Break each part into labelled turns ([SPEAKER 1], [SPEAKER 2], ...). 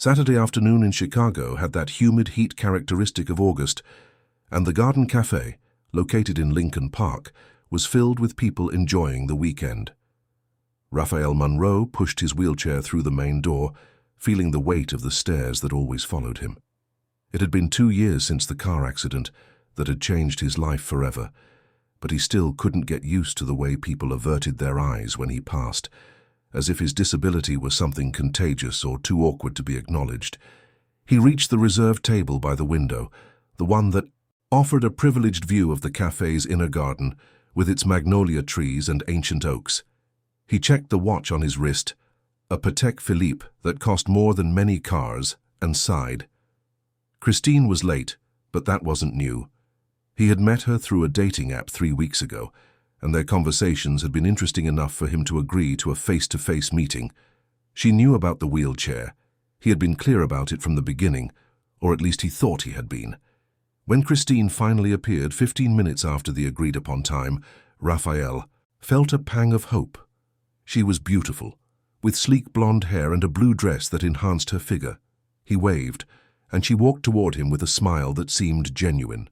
[SPEAKER 1] Saturday afternoon in Chicago had that humid heat characteristic of August, and the Garden Cafe, located in Lincoln Park, was filled with people enjoying the weekend. Raphael Monroe pushed his wheelchair through the main door, feeling the weight of the stares that always followed him. It had been 2 years since the car accident that had changed his life forever, but he still couldn't get used to the way people averted their eyes when he passed, as if his disability was something contagious or too awkward to be acknowledged. He reached the reserved table by the window, the one that offered a privileged view of the cafe's inner garden, with its magnolia trees and ancient oaks. He checked the watch on his wrist, a Patek Philippe that cost more than many cars, and sighed. Christine was late, but that wasn't new. He had met her through a dating app 3 weeks ago, and their conversations had been interesting enough for him to agree to a face-to-face meeting. She knew about the wheelchair. He had been clear about it from the beginning, or at least he thought he had been. When Christine finally appeared 15 minutes after the agreed-upon time, Raphael felt a pang of hope. She was beautiful, with sleek blonde hair and a blue dress that enhanced her figure. He waved, and she walked toward him with a smile that seemed genuine.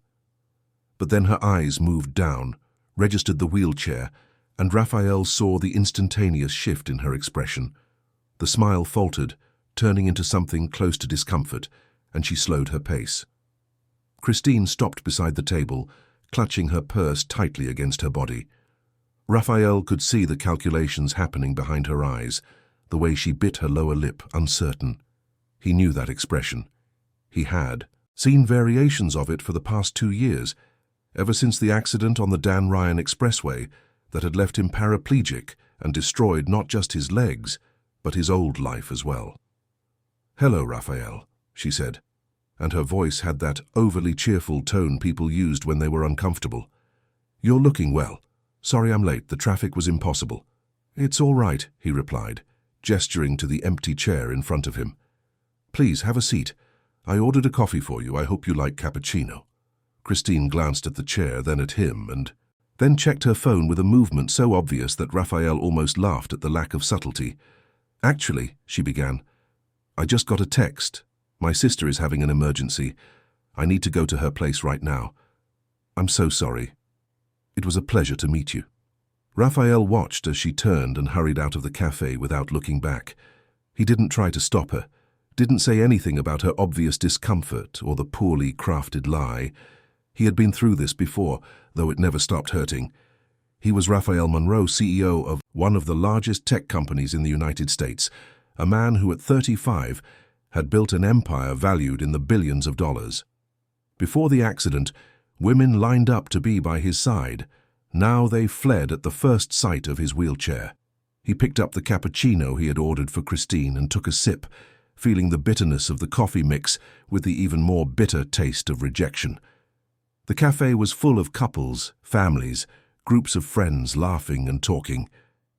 [SPEAKER 1] But then her eyes moved down, registered the wheelchair, and Raphael saw the instantaneous shift in her expression. The smile faltered, turning into something close to discomfort, and she slowed her pace. Christine stopped beside the table, clutching her purse tightly against her body. Raphael could see the calculations happening behind her eyes, the way she bit her lower lip, uncertain. He knew that expression. He had seen variations of it for the past 2 years, ever since the accident on the Dan Ryan Expressway that had left him paraplegic and destroyed not just his legs, but his old life as well. "Hello, Raphael," she said, and her voice had that overly cheerful tone people used when they were uncomfortable. "You're looking well. Sorry I'm late, the traffic was impossible." "It's all right," he replied, gesturing to the empty chair in front of him. "Please, have a seat. I ordered a coffee for you. I hope you like cappuccino." Christine glanced at the chair, then at him, and then checked her phone with a movement so obvious that Raphael almost laughed at the lack of subtlety. "Actually," she began, "I just got a text. My sister is having an emergency. I need to go to her place right now. I'm so sorry. It was a pleasure to meet you." Raphael watched as she turned and hurried out of the cafe without looking back. He didn't try to stop her, didn't say anything about her obvious discomfort or the poorly crafted lie. He had been through this before, though it never stopped hurting. He was Raphael Monroe, CEO of one of the largest tech companies in the United States, a man who at 35 had built an empire valued in the billions of dollars. Before the accident, women lined up to be by his side. Now they fled at the first sight of his wheelchair. He picked up the cappuccino he had ordered for Christine and took a sip, feeling the bitterness of the coffee mix with the even more bitter taste of rejection. The cafe was full of couples, families, groups of friends laughing and talking.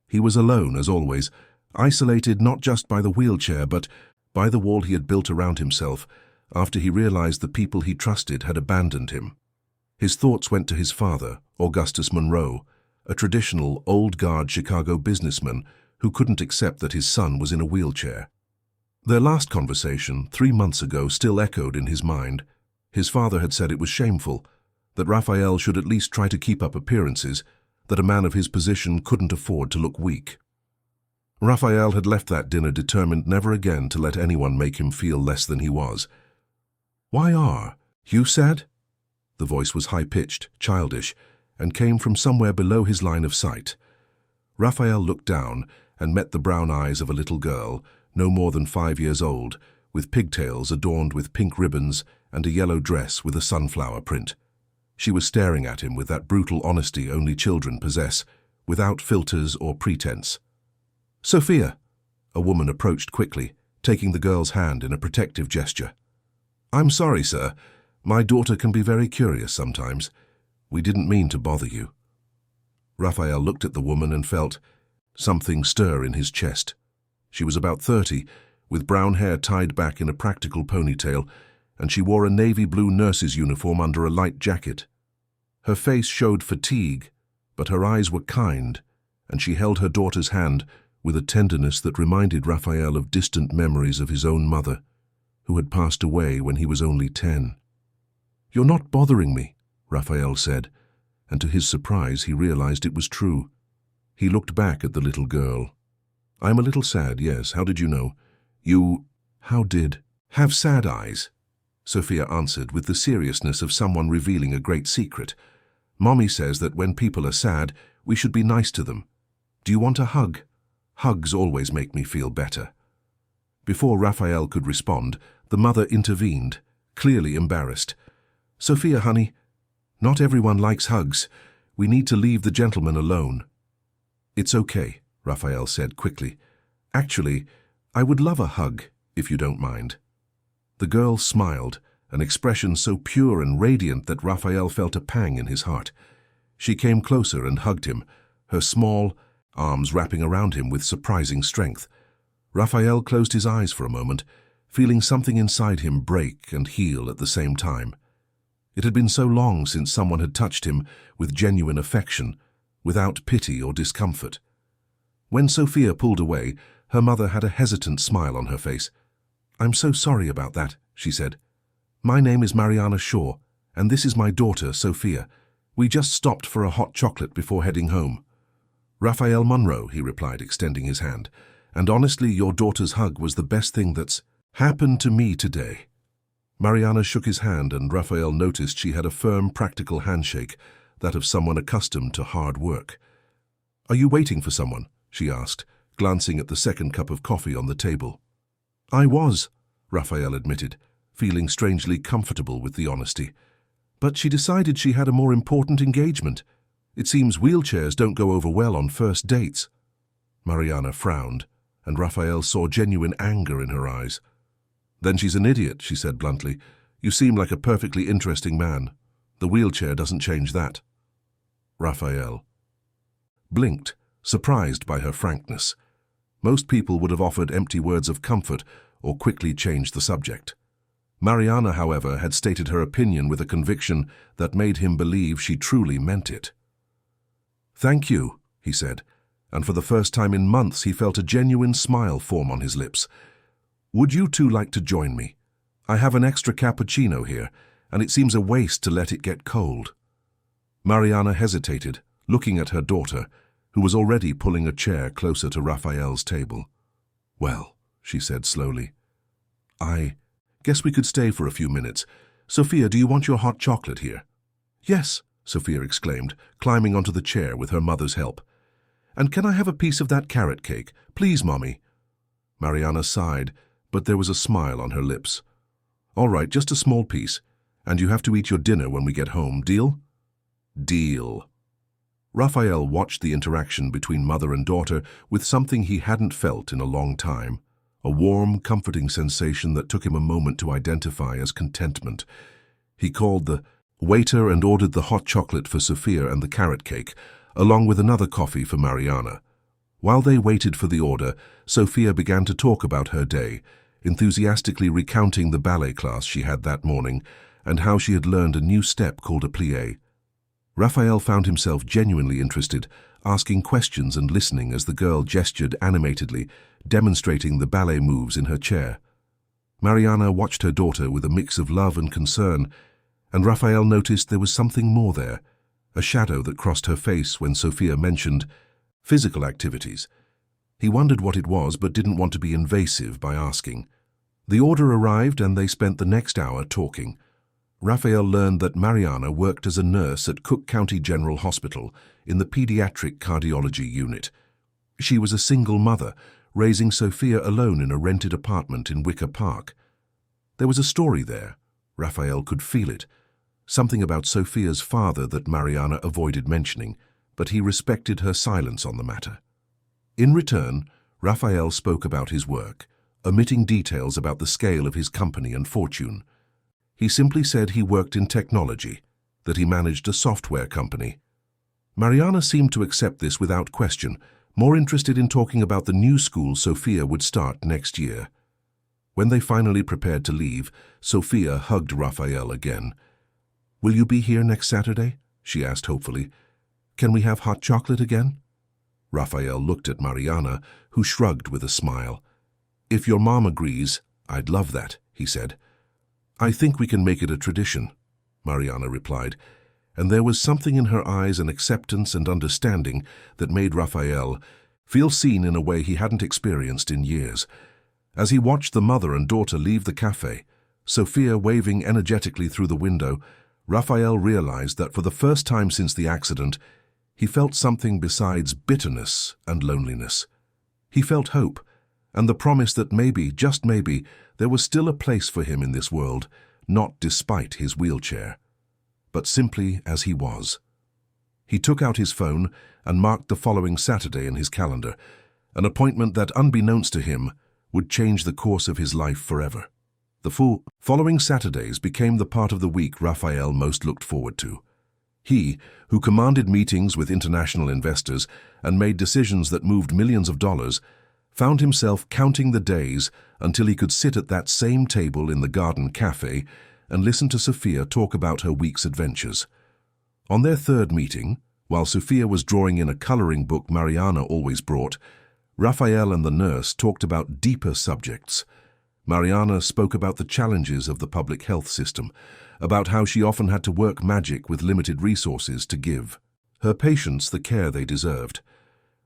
[SPEAKER 1] He was alone, as always, isolated not just by the wheelchair, but by the wall he had built around himself after he realized the people he trusted had abandoned him. His thoughts went to his father, Augustus Monroe, a traditional, old-guard Chicago businessman who couldn't accept that his son was in a wheelchair. Their last conversation, 3 months ago, still echoed in his mind. His father had said it was shameful, that Raphael should at least try to keep up appearances, that a man of his position couldn't afford to look weak. Raphael had left that dinner determined never again to let anyone make him feel less than he was. "Why are you sad?" The voice was high-pitched, childish, and came from somewhere below his line of sight. Raphael looked down and met the brown eyes of a little girl, no more than 5 years old, with pigtails adorned with pink ribbons and a yellow dress with a sunflower print. She was staring at him with that brutal honesty only children possess, without filters or pretense. "Sophia," a woman approached quickly, taking the girl's hand in a protective gesture. "I'm sorry, sir. My daughter can be very curious sometimes. We didn't mean to bother you." Raphael looked at the woman and felt something stir in his chest. She was about 30, with brown hair tied back in a practical ponytail, and she wore a navy blue nurse's uniform under a light jacket. Her face showed fatigue, but her eyes were kind, and she held her daughter's hand with a tenderness that reminded Raphael of distant memories of his own mother. who had passed away when he was only 10. "You're not bothering me," Raphael said, and to his surprise he realized it was true. He looked back at the little girl. "I'm a little sad, yes. How did you know?" "You... how did?" "Have sad eyes," Sophia answered with the seriousness of someone revealing a great secret. "Mommy says that when people are sad, we should be nice to them. Do you want a hug? Hugs always make me feel better." Before Raphael could respond, the mother intervened, clearly embarrassed. "Sophia, honey, not everyone likes hugs. We need to leave the gentleman alone." "It's okay," Raphael said quickly. "Actually, I would love a hug, if you don't mind." The girl smiled, an expression so pure and radiant that Raphael felt a pang in his heart. She came closer and hugged him, her small arms wrapping around him with surprising strength. Raphael closed his eyes for a moment, feeling something inside him break and heal at the same time. It had been so long since someone had touched him with genuine affection, without pity or discomfort. When Sophia pulled away, her mother had a hesitant smile on her face. "I'm so sorry about that," she said. "My name is Mariana Shaw, and this is my daughter, Sophia. We just stopped for a hot chocolate before heading home." "Raphael Monroe," he replied, extending his hand. "And honestly, your daughter's hug was the best thing that's happened to me today." Mariana shook his hand, and Raphael noticed she had a firm, practical handshake, that of someone accustomed to hard work. "Are you waiting for someone?" she asked, glancing at the second cup of coffee on the table. "I was," Raphael admitted, feeling strangely comfortable with the honesty. "But she decided she had a more important engagement. It seems wheelchairs don't go over well on first dates." Mariana frowned, and Raphael saw genuine anger in her eyes. "Then she's an idiot," she said bluntly. "You seem like a perfectly interesting man. The wheelchair doesn't change that." Raphael blinked, surprised by her frankness. Most people would have offered empty words of comfort or quickly changed the subject. Mariana, however, had stated her opinion with a conviction that made him believe she truly meant it. "Thank you," he said, and for the first time in months he felt a genuine smile form on his lips. "Would you two like to join me? I have an extra cappuccino here, and it seems a waste to let it get cold." Mariana hesitated, looking at her daughter, who was already pulling a chair closer to Raphael's table. "Well," she said slowly, "I guess we could stay for a few minutes. Sophia, do you want your hot chocolate here?" "Yes," Sophia exclaimed, climbing onto the chair with her mother's help. "And can I have a piece of that carrot cake? Please, Mommy." Mariana sighed, but there was a smile on her lips. "All right, just a small piece. And you have to eat your dinner when we get home, deal?" "Deal." Raphael watched the interaction between mother and daughter with something he hadn't felt in a long time, a warm, comforting sensation that took him a moment to identify as contentment. He called the waiter and ordered the hot chocolate for Sophia and the carrot cake, along with another coffee for Mariana. While they waited for the order, Sophia began to talk about her day, enthusiastically recounting the ballet class she had that morning and how she had learned a new step called a plie. Raphael found himself genuinely interested, asking questions and listening as the girl gestured animatedly, demonstrating the ballet moves in her chair. Mariana watched her daughter with a mix of love and concern, and Raphael noticed there was something more there, a shadow that crossed her face when Sophia mentioned physical activities. He wondered what it was but didn't want to be invasive by asking. The order arrived and they spent the next hour talking. Raphael learned that Mariana worked as a nurse at Cook County General Hospital in the pediatric cardiology unit. She was a single mother, raising Sophia alone in a rented apartment in Wicker Park. There was a story there. Raphael could feel it. Something about Sophia's father that Mariana avoided mentioning, but he respected her silence on the matter. In return, Raphael spoke about his work, omitting details about the scale of his company and fortune. He simply said he worked in technology, that he managed a software company. Mariana seemed to accept this without question, more interested in talking about the new school Sophia would start next year. When they finally prepared to leave, Sophia hugged Raphael again. "Will you be here next Saturday?" she asked hopefully. "Can we have hot chocolate again?" Raphael looked at Mariana, who shrugged with a smile. "If your mom agrees, "I'd love that," he said. "I think we can make it a tradition," Mariana replied, and there was something in her eyes, an acceptance and understanding that made Raphael feel seen in a way he hadn't experienced in years. As he watched the mother and daughter leave the cafe, Sophia waving energetically through the window, Raphael realized that for the first time since the accident, he felt something besides bitterness and loneliness. He felt hope, and the promise that maybe, just maybe, there was still a place for him in this world, not despite his wheelchair, but simply as he was. He took out his phone and marked the following Saturday in his calendar, an appointment that, unbeknownst to him, would change the course of his life forever. The following Saturdays became the part of the week Raphael most looked forward to. He, who commanded meetings with international investors and made decisions that moved millions of dollars, found himself counting the days until he could sit at that same table in the Garden Cafe and listen to Sophia talk about her week's adventures. On their third meeting, while Sophia was drawing in a coloring book Mariana always brought, Raphael and the nurse talked about deeper subjects. Mariana spoke about the challenges of the public health system, about how she often had to work magic with limited resources to give her patients the care they deserved.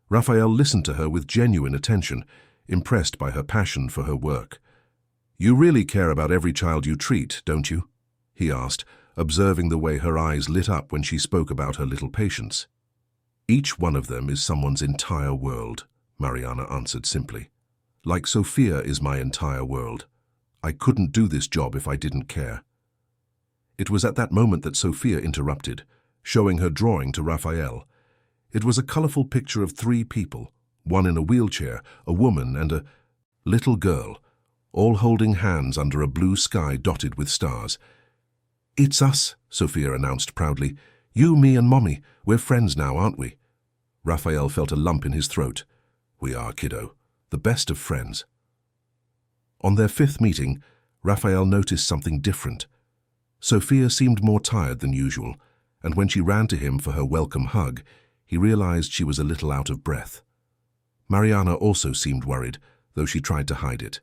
[SPEAKER 1] Raphael listened to her with genuine attention, impressed by her passion for her work. "You really care about every child you treat, don't you?" he asked, observing the way her eyes lit up when she spoke about her little patients. "Each one of them is someone's entire world," Mariana answered simply. "Like Sophia is my entire world. I couldn't do this job if I didn't care." It was at that moment that Sophia interrupted, showing her drawing to Raphael. It was a colorful picture of three people, one in a wheelchair, a woman, and a little girl, all holding hands under a blue sky dotted with stars. "It's us," Sophia announced proudly. "You, me, and Mommy. We're friends now, aren't we?" Raphael felt a lump in his throat. "We are, kiddo. The best of friends." On their fifth meeting, Raphael noticed something different. Sophia seemed more tired than usual, and when she ran to him for her welcome hug, he realized she was a little out of breath. Mariana also seemed worried, though she tried to hide it.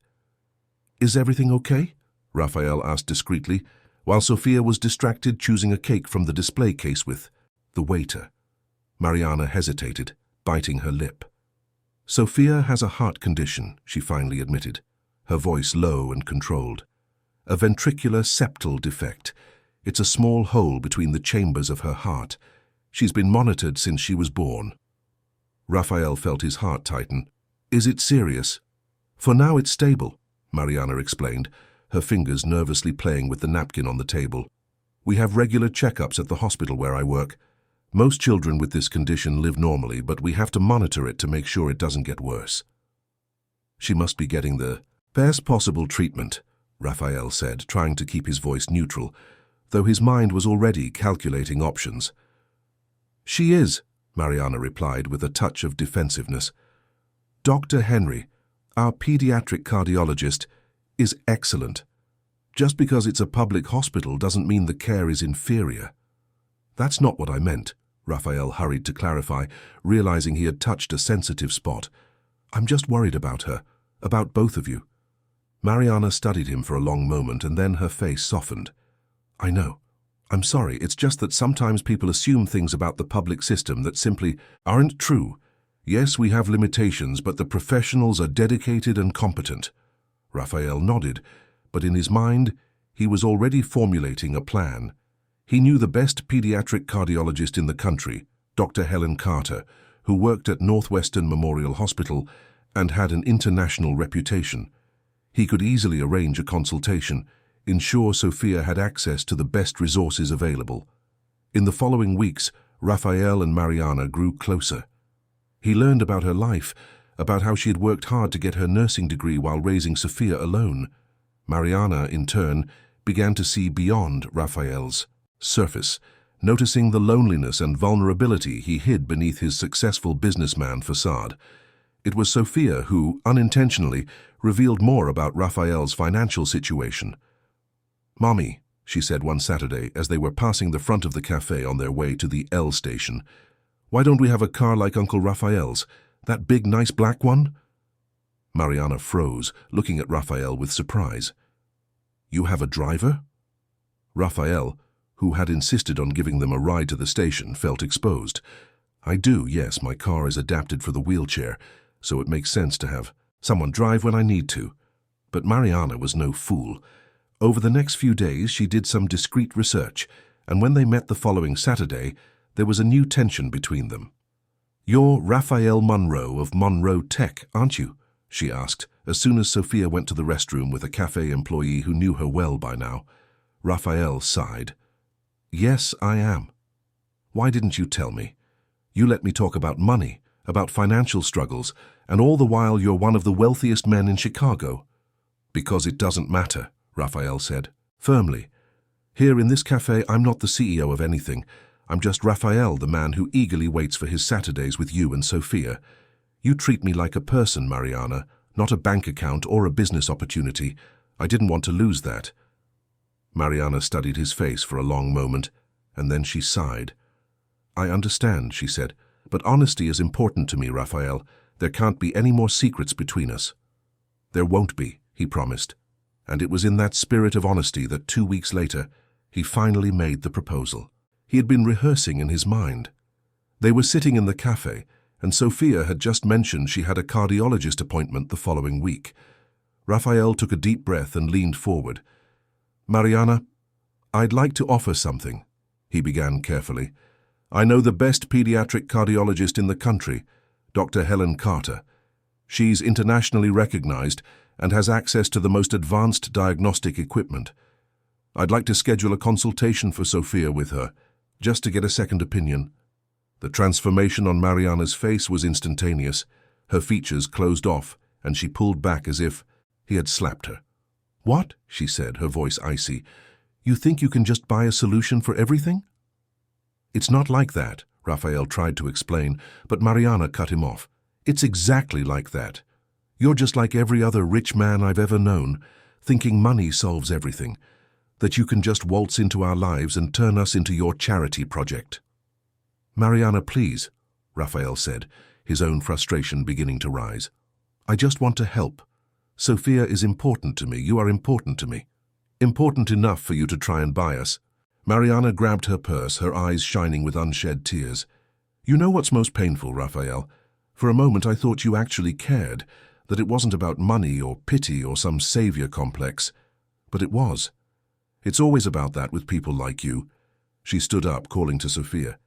[SPEAKER 1] "Is everything okay?" Raphael asked discreetly, while Sophia was distracted choosing a cake from the display case with the waiter. Mariana hesitated, biting her lip. "Sophia has a heart condition," she finally admitted, her voice low and controlled. "A ventricular septal defect. It's a small hole between the chambers of her heart. She's been monitored since she was born." Raphael felt his heart tighten. "Is it serious?" "For now it's stable," Mariana explained, her fingers nervously playing with the napkin on the table. "We have regular checkups at the hospital where I work. Most children with this condition live normally, but we have to monitor it to make sure it doesn't get worse." "She must be getting the best possible treatment," Raphael said, trying to keep his voice neutral, though his mind was already calculating options. "She is," Mariana replied with a touch of defensiveness. "Dr. Henry, our pediatric cardiologist, is excellent. Just because it's a public hospital doesn't mean the care is inferior." "That's not what I meant," Raphael hurried to clarify, realizing he had touched a sensitive spot. "I'm just worried about her, about both of you." Mariana studied him for a long moment, and then her face softened. "I know. I'm sorry, it's just that sometimes people assume things about the public system that simply aren't true. Yes, we have limitations, but the professionals are dedicated and competent." Raphael nodded, but in his mind, he was already formulating a plan. He knew the best pediatric cardiologist in the country, Dr. Helen Carter, who worked at Northwestern Memorial Hospital and had an international reputation. He could easily arrange a consultation, ensure Sophia had access to the best resources available. In the following weeks, Raphael and Mariana grew closer. He learned about her life, about how she had worked hard to get her nursing degree while raising Sophia alone. Mariana, in turn, began to see beyond Raphael's surface, noticing the loneliness and vulnerability he hid beneath his successful businessman facade. It was Sophia who, unintentionally, revealed more about Raphael's financial situation. "Mommy," she said one Saturday as they were passing the front of the cafe on their way to the L station, "why don't we have a car like Uncle Raphael's? That big, nice black one?" Mariana froze, looking at Raphael with surprise. "You have a driver?" Raphael, who had insisted on giving them a ride to the station, felt exposed. "I do, yes. My car is adapted for the wheelchair, so it makes sense to have someone drive when I need to." But Mariana was no fool. Over the next few days, she did some discreet research, and when they met the following Saturday, there was a new tension between them. "You're Raphael Monroe of Monroe Tech, aren't you?" she asked, as soon as Sophia went to the restroom with a cafe employee who knew her well by now. Raphael sighed. "Yes, I am. Why didn't you tell me? You let me talk about money, about financial struggles, and all the while you're one of the wealthiest men in Chicago." "Because it doesn't matter," Raphael said, firmly. "Here in this cafe, I'm not the CEO of anything. I'm just Raphael, the man who eagerly waits for his Saturdays with you and Sophia. You treat me like a person, Mariana, not a bank account or a business opportunity. I didn't want to lose that." Mariana studied his face for a long moment, and then she sighed. "I understand," she said, "but honesty is important to me, Raphael. There can't be any more secrets between us." "There won't be," he promised. And it was in that spirit of honesty that 2 weeks later, he finally made the proposal. He had been rehearsing in his mind. They were sitting in the cafe, and Sophia had just mentioned she had a cardiologist appointment the following week. Raphael took a deep breath and leaned forward. "Mariana, I'd like to offer something," he began carefully. "I know the best pediatric cardiologist in the country, Dr. Helen Carter. She's internationally recognized and has access to the most advanced diagnostic equipment. I'd like to schedule a consultation for Sophia with her, just to get a second opinion." The transformation on Mariana's face was instantaneous. Her features closed off, and she pulled back as if he had slapped her. "What?" she said, her voice icy. "You think you can just buy a solution for everything?" "It's not like that," Raphael tried to explain, but Mariana cut him off. "It's exactly like that. You're just like every other rich man I've ever known, thinking money solves everything, that you can just waltz into our lives and turn us into your charity project." "Mariana, please," Raphael said, his own frustration beginning to rise. "I just want to help. Sophia is important to me. You are important to me. Important enough for you to try and buy us." Mariana grabbed her purse, her eyes shining with unshed tears. "You know what's most painful, Raphael? For a moment I thought you actually cared, that it wasn't about money or pity or some savior complex. But it was. It's always about that with people like you." She stood up, calling to Sophia.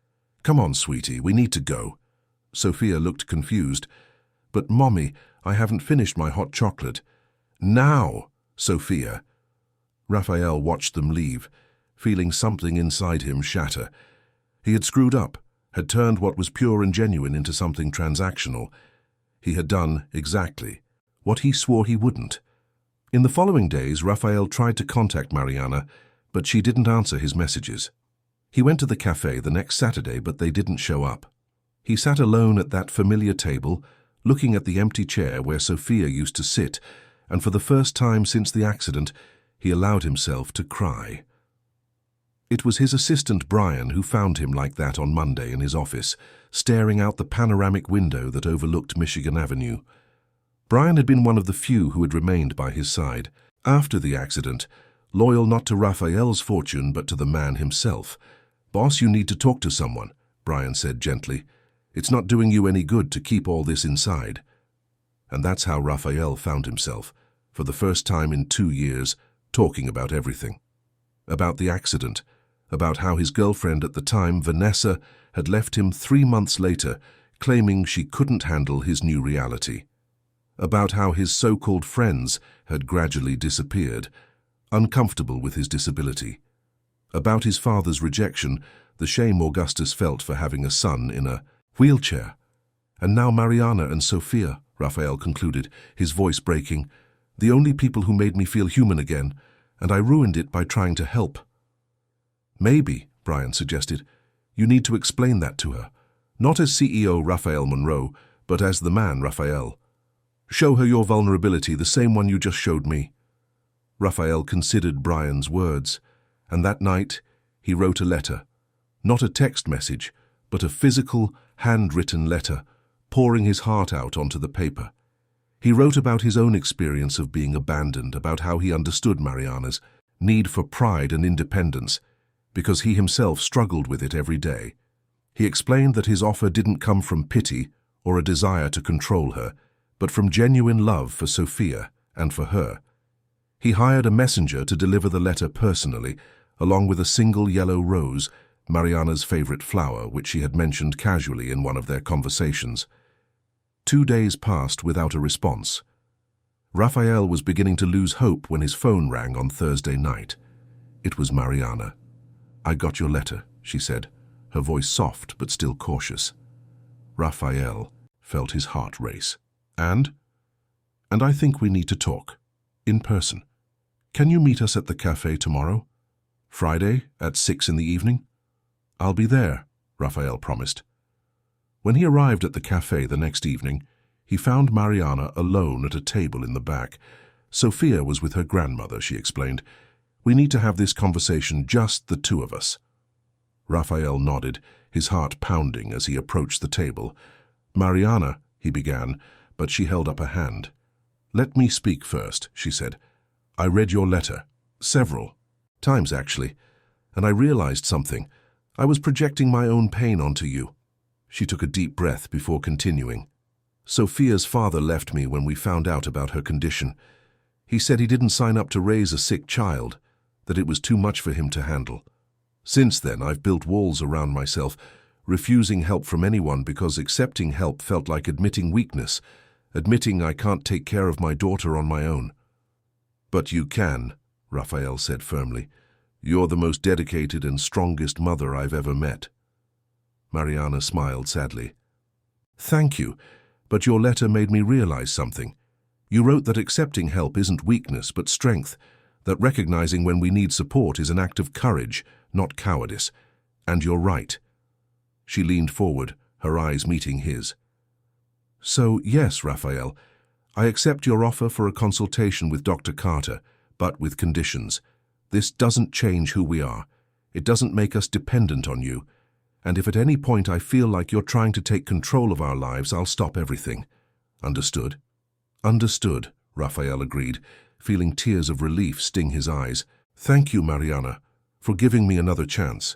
[SPEAKER 1] "Come on, sweetie, we need to go." Sophia looked confused. "But, Mommy, I haven't finished my hot chocolate." "Now, Sophia." Raphael watched them leave, feeling something inside him shatter. He had screwed up, had turned what was pure and genuine into something transactional. He had done exactly what he swore he wouldn't. In the following days, Raphael tried to contact Mariana, but she didn't answer his messages. He went to the cafe the next Saturday, but they didn't show up. He sat alone at that familiar table, looking at the empty chair where Sophia used to sit, and for the first time since the accident, he allowed himself to cry. It was his assistant Brian who found him like that on Monday in his office, staring out the panoramic window that overlooked Michigan Avenue. Brian had been one of the few who had remained by his side after the accident, loyal not to Raphael's fortune but to the man himself. "Boss, you need to talk to someone," Brian said gently. "It's not doing you any good to keep all this inside." And that's how Raphael found himself, for the first time in 2 years, talking about everything. About the accident, about how his girlfriend at the time, Vanessa, had left him 3 months later, claiming she couldn't handle his new reality. About how his so-called friends had gradually disappeared, uncomfortable with his disability. About his father's rejection, the shame Augustus felt for having a son in a wheelchair. And now Mariana and Sophia, Raphael concluded, his voice breaking. "The only people who made me feel human again, and I ruined it by trying to help." "Maybe," Brian suggested, "you need to explain that to her. Not as CEO Raphael Monroe, but as the man Raphael. Show her your vulnerability, the same one you just showed me." Raphael considered Brian's words, and that night he wrote a letter. Not a text message, but a physical, handwritten letter, pouring his heart out onto the paper. He wrote about his own experience of being abandoned, about how he understood Mariana's need for pride and independence, because he himself struggled with it every day. He explained that his offer didn't come from pity or a desire to control her, but from genuine love for Sophia and for her. He hired a messenger to deliver the letter personally, along with a single yellow rose, Mariana's favorite flower, which she had mentioned casually in one of their conversations. 2 days passed without a response. Raphael was beginning to lose hope when his phone rang on Thursday night. It was Mariana. "I got your letter," she said, her voice soft but still cautious. Raphael felt his heart race. And I think we need to talk. In person. Can you meet us at the cafe tomorrow? Friday at 6 in the evening? I'll be there, Raphael promised. When he arrived at the cafe the next evening, he found Mariana alone at a table in the back. Sophia was with her grandmother, she explained. "We need to have this conversation, just the two of us." Raphael nodded, his heart pounding as he approached the table. "Mariana," he began, but she held up a hand. "Let me speak first," she said. "I read your letter. Several times, actually. And I realized something. I was projecting my own pain onto you." She took a deep breath before continuing. "Sophia's father left me when we found out about her condition. He said he didn't sign up to raise a sick child, that it was too much for him to handle. Since then, I've built walls around myself, refusing help from anyone because accepting help felt like admitting weakness, admitting I can't take care of my daughter on my own." "But you can," Raphael said firmly. "You're the most dedicated and strongest mother I've ever met." Mariana smiled sadly. "Thank you, but your letter made me realize something. You wrote that accepting help isn't weakness but strength, that recognizing when we need support is an act of courage, not cowardice. And you're right." She leaned forward, her eyes meeting his. "So, yes, Raphael, I accept your offer for a consultation with Dr. Carter, but with conditions. This doesn't change who we are. It doesn't make us dependent on you. And if at any point I feel like you're trying to take control of our lives, I'll stop everything. Understood?" "Understood," Raphael agreed, feeling tears of relief sting his eyes. "Thank you, Mariana, for giving me another chance."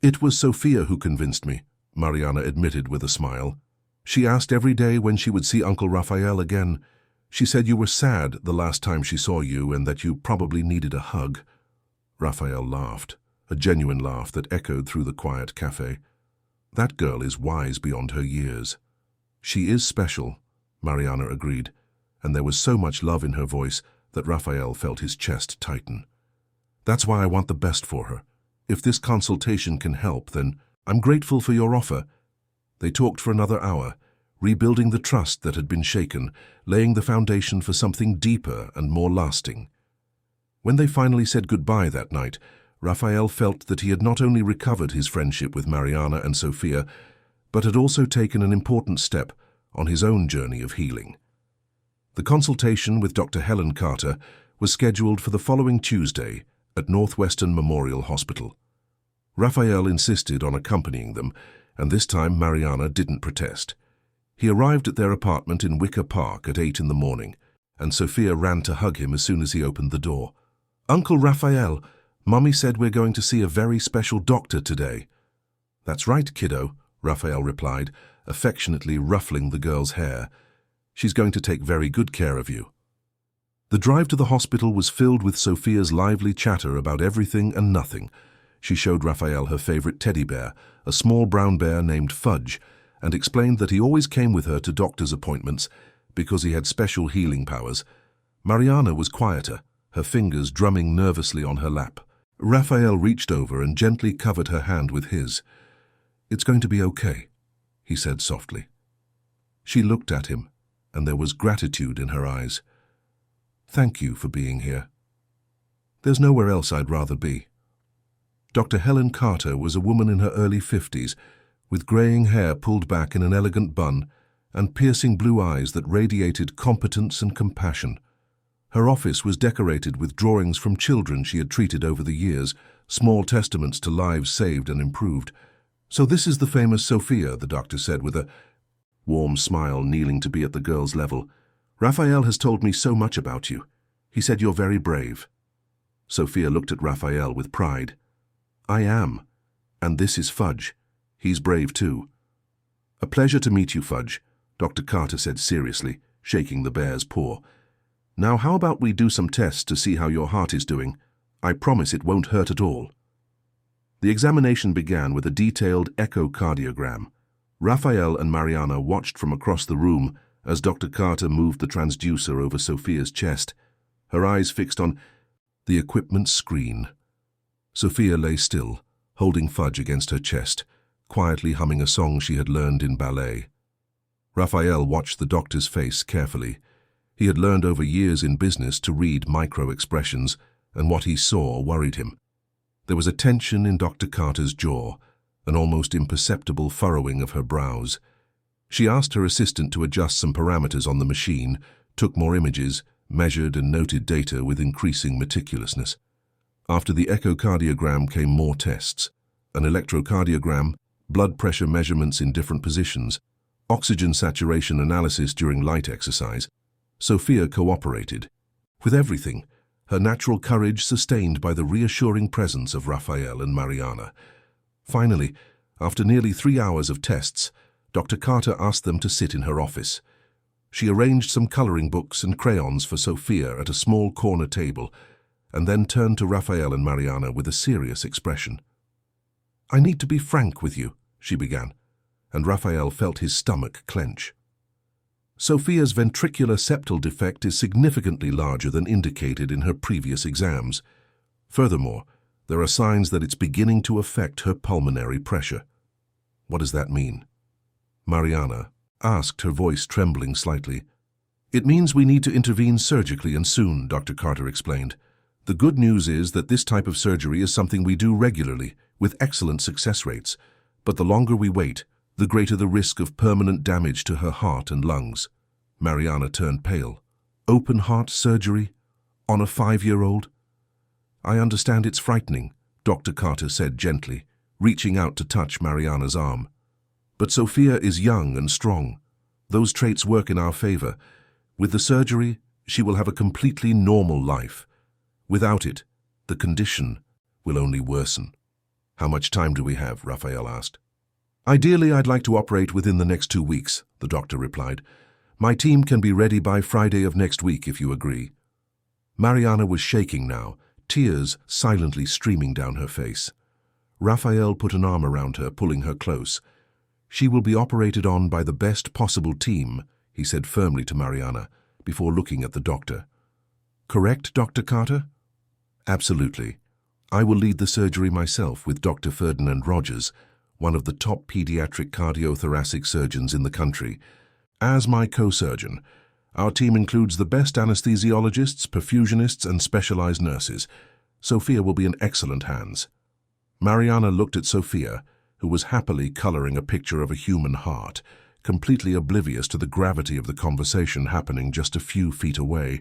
[SPEAKER 1] "It was Sophia who convinced me," Mariana admitted with a smile. "She asked every day when she would see Uncle Raphael again. She said you were sad the last time she saw you and that you probably needed a hug." Raphael laughed, a genuine laugh that echoed through the quiet cafe. "That girl is wise beyond her years." "She is special," Mariana agreed, and there was so much love in her voice that Raphael felt his chest tighten. "That's why I want the best for her. If this consultation can help, then I'm grateful for your offer." They talked for another hour, rebuilding the trust that had been shaken, laying the foundation for something deeper and more lasting. When they finally said goodbye that night, Raphael felt that he had not only recovered his friendship with Mariana and Sophia, but had also taken an important step on his own journey of healing. The consultation with Dr. Helen Carter was scheduled for the following Tuesday at Northwestern Memorial Hospital. Raphael insisted on accompanying them, and this time Mariana didn't protest. He arrived at their apartment in Wicker Park at 8 in the morning, and Sophia ran to hug him as soon as he opened the door. "Uncle Raphael, Mommy said we're going to see a very special doctor today." "That's right, kiddo," Raphael replied, affectionately ruffling the girl's hair. "She's going to take very good care of you." The drive to the hospital was filled with Sophia's lively chatter about everything and nothing. She showed Raphael her favorite teddy bear, a small brown bear named Fudge, and explained that he always came with her to doctor's appointments because he had special healing powers. Mariana was quieter, her fingers drumming nervously on her lap. Raphael reached over and gently covered her hand with his. "It's going to be okay," he said softly. She looked at him, and there was gratitude in her eyes. "Thank you for being here. There's nowhere else I'd rather be." Dr. Helen Carter was a woman in her early 50s, with graying hair pulled back in an elegant bun and piercing blue eyes that radiated competence and compassion. Her office was decorated with drawings from children she had treated over the years, small testaments to lives saved and improved. "So this is the famous Sophia," the doctor said with a warm smile, kneeling to be at the girl's level. Raphael has told me so much about you. He said you're very brave. Sophia looked at Raphael with pride. I am. And this is Fudge. He's brave too. A pleasure to meet you, Fudge, Dr. Carter said seriously, shaking the bear's paw. Now how about we do some tests to see how your heart is doing? I promise it won't hurt at all. The examination began with a detailed echocardiogram. Raphael and Mariana watched from across the room as Dr. Carter moved the transducer over Sophia's chest, her eyes fixed on the equipment screen. Sophia lay still, holding Fudge against her chest, quietly humming a song she had learned in ballet. Raphael watched the doctor's face carefully. He had learned over years in business to read micro-expressions, and what he saw worried him. There was a tension in Dr. Carter's jaw, an almost imperceptible furrowing of her brows. She asked her assistant to adjust some parameters on the machine, took more images, measured and noted data with increasing meticulousness. After the echocardiogram came more tests: an electrocardiogram, blood pressure measurements in different positions, oxygen saturation analysis during light exercise. Sophia cooperated. With everything, her natural courage sustained by the reassuring presence of Raphael and Mariana. Finally, after nearly 3 hours of tests, Dr. Carter asked them to sit in her office. She arranged some coloring books and crayons for Sophia at a small corner table, and then turned to Raphael and Mariana with a serious expression. I need to be frank with you, she began, and Raphael felt his stomach clench. Sophia's ventricular septal defect is significantly larger than indicated in her previous exams. Furthermore, there are signs that it's beginning to affect her pulmonary pressure. What does that mean? Mariana asked, her voice trembling slightly. It means we need to intervene surgically and soon, Dr. Carter explained. The good news is that this type of surgery is something we do regularly, with excellent success rates. But the longer we wait, the greater the risk of permanent damage to her heart and lungs. Mariana turned pale. Open heart surgery? On a 5-year-old? I understand it's frightening, Dr. Carter said gently, reaching out to touch Mariana's arm. But Sophia is young and strong. Those traits work in our favor. With the surgery, she will have a completely normal life. Without it, the condition will only worsen. How much time do we have? Raphael asked. Ideally, I'd like to operate within the next 2 weeks, the doctor replied. My team can be ready by Friday of next week if you agree. Mariana was shaking now, tears silently streaming down her face. Raphael put an arm around her, pulling her close. She will be operated on by the best possible team, he said firmly to Mariana, before looking at the doctor. Correct, Dr. Carter? Absolutely. I will lead the surgery myself with Dr. Ferdinand Rogers, one of the top pediatric cardiothoracic surgeons in the country. As my co-surgeon, our team includes the best anesthesiologists, perfusionists, and specialized nurses. Sophia will be in excellent hands. Mariana looked at Sophia, who was happily coloring a picture of a human heart, completely oblivious to the gravity of the conversation happening just a few feet away.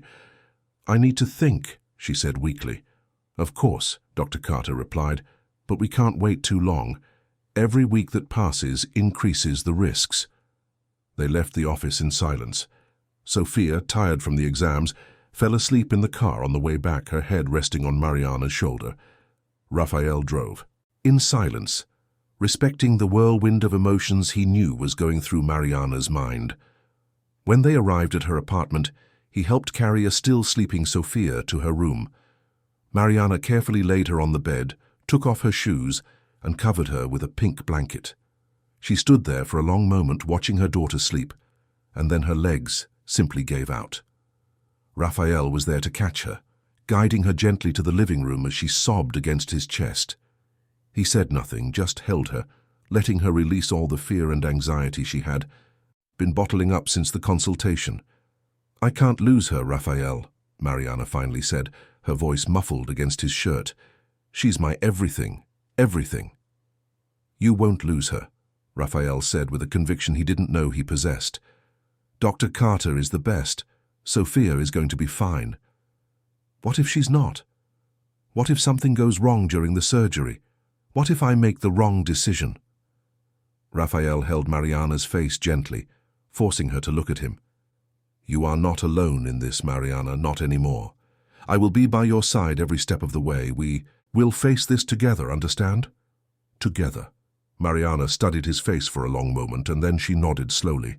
[SPEAKER 1] I need to think, she said weakly. Of course, Dr. Carter replied, but we can't wait too long. Every week that passes increases the risks. They left the office in silence. Sophia, tired from the exams, fell asleep in the car on the way back, her head resting on Mariana's shoulder. Raphael drove. In silence, respecting the whirlwind of emotions he knew was going through Mariana's mind. When they arrived at her apartment, he helped carry a still sleeping Sophia to her room. Mariana carefully laid her on the bed, took off her shoes, and covered her with a pink blanket. She stood there for a long moment watching her daughter sleep, and then her legs simply gave out. Raphael was there to catch her, guiding her gently to the living room as she sobbed against his chest. He said nothing, just held her, letting her release all the fear and anxiety she had been bottling up since the consultation. I can't lose her, Raphael, Mariana finally said, her voice muffled against his shirt. She's my everything, everything. You won't lose her, Raphael said with a conviction he didn't know he possessed. Dr. Carter is the best. Sophia is going to be fine. What if she's not? What if something goes wrong during the surgery? What if I make the wrong decision? Raphael held Mariana's face gently, forcing her to look at him. You are not alone in this, Mariana, not anymore. I will be by your side every step of the way. We will face this together, understand? Together. Mariana studied his face for a long moment, and then she nodded slowly.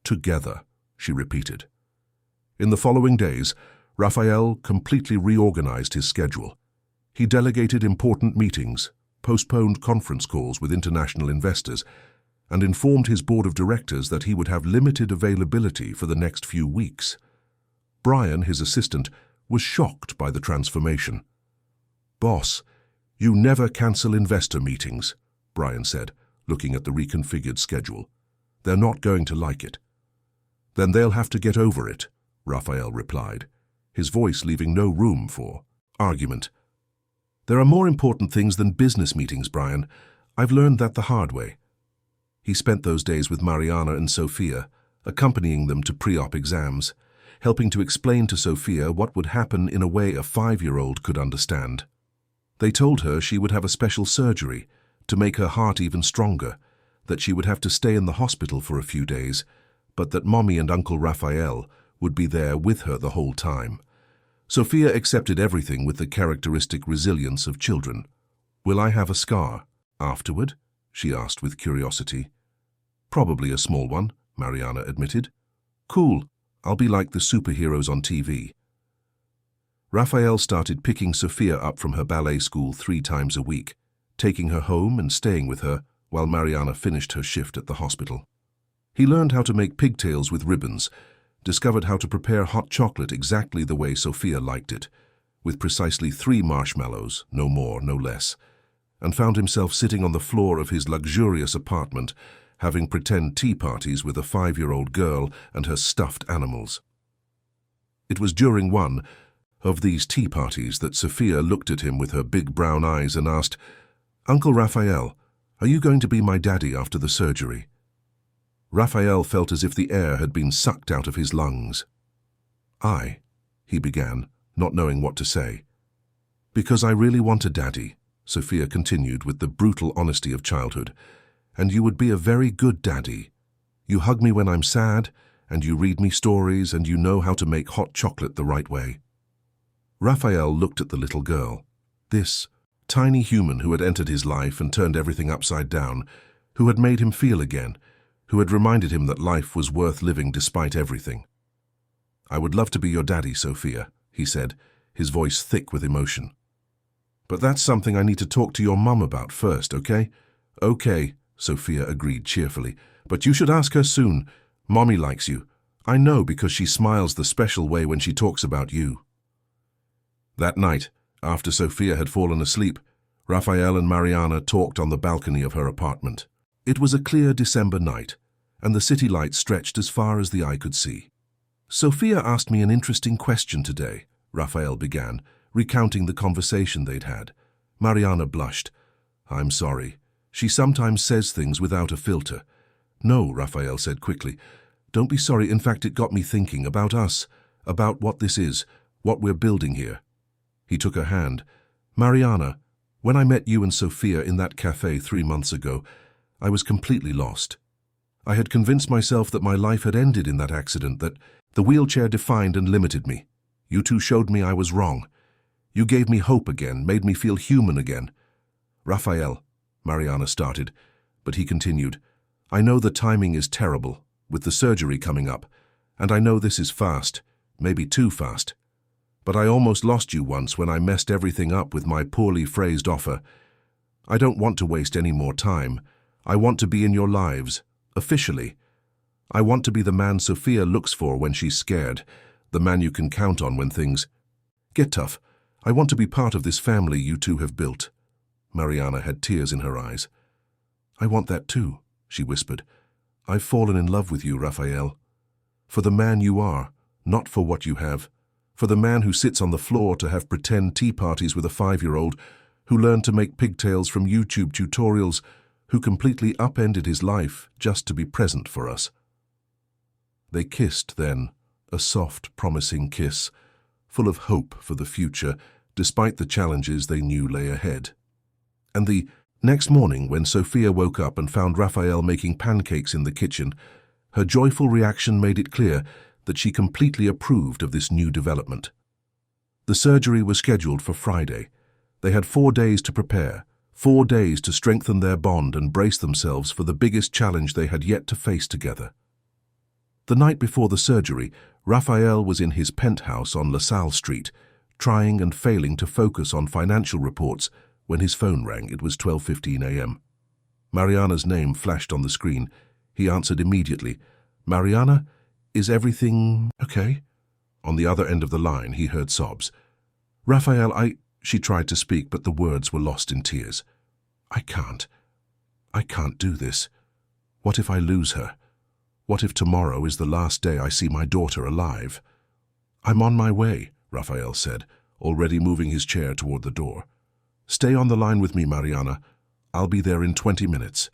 [SPEAKER 1] Together, she repeated. In the following days, Raphael completely reorganized his schedule. He delegated important meetings, postponed conference calls with international investors, and informed his board of directors that he would have limited availability for the next few weeks. Brian, his assistant, was shocked by the transformation. "Boss, you never cancel investor meetings," Brian said, looking at the reconfigured schedule. "They're not going to like it." "Then they'll have to get over it," Raphael replied, his voice leaving no room for argument. "There are more important things than business meetings, Brian. I've learned that the hard way." He spent those days with Mariana and Sophia, accompanying them to pre-op exams, helping to explain to Sophia what would happen in a way a 5-year-old could understand. They told her she would have a special surgery to make her heart even stronger, that she would have to stay in the hospital for a few days, but that Mommy and Uncle Raphael would be there with her the whole time. Sophia accepted everything with the characteristic resilience of children. "Will I have a scar afterward?" she asked with curiosity. "Probably a small one," Mariana admitted. "Cool, I'll be like the superheroes on TV." Raphael started picking Sophia up from her ballet school 3 times a week, taking her home and staying with her while Mariana finished her shift at the hospital. He learned how to make pigtails with ribbons, discovered how to prepare hot chocolate exactly the way Sophia liked it, with precisely 3 marshmallows, no more, no less, and found himself sitting on the floor of his luxurious apartment, having pretend tea parties with a 5-year-old girl and her stuffed animals. It was during one of these tea parties that Sophia looked at him with her big brown eyes and asked, "Uncle Raphael, are you going to be my daddy after the surgery?" Raphael felt as if the air had been sucked out of his lungs. He began, not knowing what to say. "Because I really want a daddy," Sophia continued with the brutal honesty of childhood, "and you would be a very good daddy. You hug me when I'm sad, and you read me stories, and you know how to make hot chocolate the right way." Raphael looked at the little girl, this tiny human who had entered his life and turned everything upside down, who had made him feel again, who had reminded him that life was worth living despite everything. "I would love to be your daddy, Sophia," he said, his voice thick with emotion. "But that's something I need to talk to your mum about first, okay?" "Okay," Sophia agreed cheerfully, "but you should ask her soon. Mommy likes you. I know because she smiles the special way when she talks about you." That night, after Sophia had fallen asleep, Raphael and Mariana talked on the balcony of her apartment. It was a clear December night, and the city lights stretched as far as the eye could see. "Sophia asked me an interesting question today," Raphael began, recounting the conversation they'd had. Mariana blushed. "I'm sorry. She sometimes says things without a filter." "No," Raphael said quickly. "Don't be sorry. In fact, it got me thinking about us, about what this is, what we're building here." He took her hand. "Mariana, when I met you and Sophia in that cafe 3 months ago, I was completely lost. I had convinced myself that my life had ended in that accident, that the wheelchair defined and limited me. You two showed me I was wrong. You gave me hope again, made me feel human again." "Raphael," Mariana started, but he continued, "I know the timing is terrible, with the surgery coming up, and I know this is fast, maybe too fast. But I almost lost you once when I messed everything up with my poorly phrased offer. I don't want to waste any more time. I want to be in your lives, officially. I want to be the man Sophia looks for when she's scared, the man you can count on when things get tough. I want to be part of this family you two have built." Mariana had tears in her eyes. "I want that too," she whispered. "I've fallen in love with you, Raphael. For the man you are, not for what you have. For the man who sits on the floor to have pretend tea parties with a 5-year-old, who learned to make pigtails from YouTube tutorials, who completely upended his life just to be present for us." They kissed then, a soft, promising kiss, full of hope for the future, despite the challenges they knew lay ahead. And the next morning, when Sophia woke up and found Raphael making pancakes in the kitchen, her joyful reaction made it clear that she completely approved of this new development. The surgery was scheduled for Friday. They had 4 days to prepare, 4 days to strengthen their bond and brace themselves for the biggest challenge they had yet to face together. The night before the surgery, Raphael was in his penthouse on LaSalle Street, trying and failing to focus on financial reports when his phone rang. It was 12:15 a.m. Mariana's name flashed on the screen. He answered immediately. "Mariana, is everything okay?" On the other end of the line, he heard sobs. "Raphael, She tried to speak, but the words were lost in tears. I can't do this. What if I lose her? What if tomorrow is the last day I see my daughter alive?" "I'm on my way," Raphael said, already moving his chair toward the door. "Stay on the line with me, Mariana. I'll be there in 20 minutes.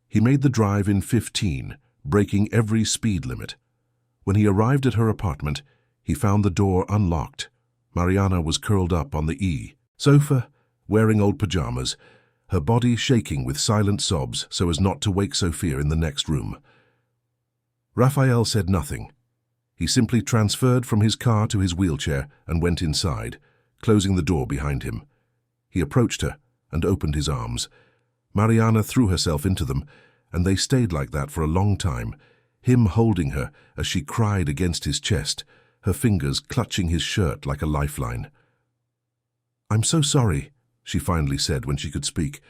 [SPEAKER 1] He made the drive in 15, breaking every speed limit. When he arrived at her apartment, he found the door unlocked. Mariana was curled up on the sofa, wearing old pajamas, her body shaking with silent sobs so as not to wake Sophia in the next room. Raphael said nothing. He simply transferred from his car to his wheelchair and went inside, closing the door behind him. He approached her and opened his arms. Mariana threw herself into them, and they stayed like that for a long time, him holding her as she cried against his chest, her fingers clutching his shirt like a lifeline. "I'm so sorry," she finally said when she could speak.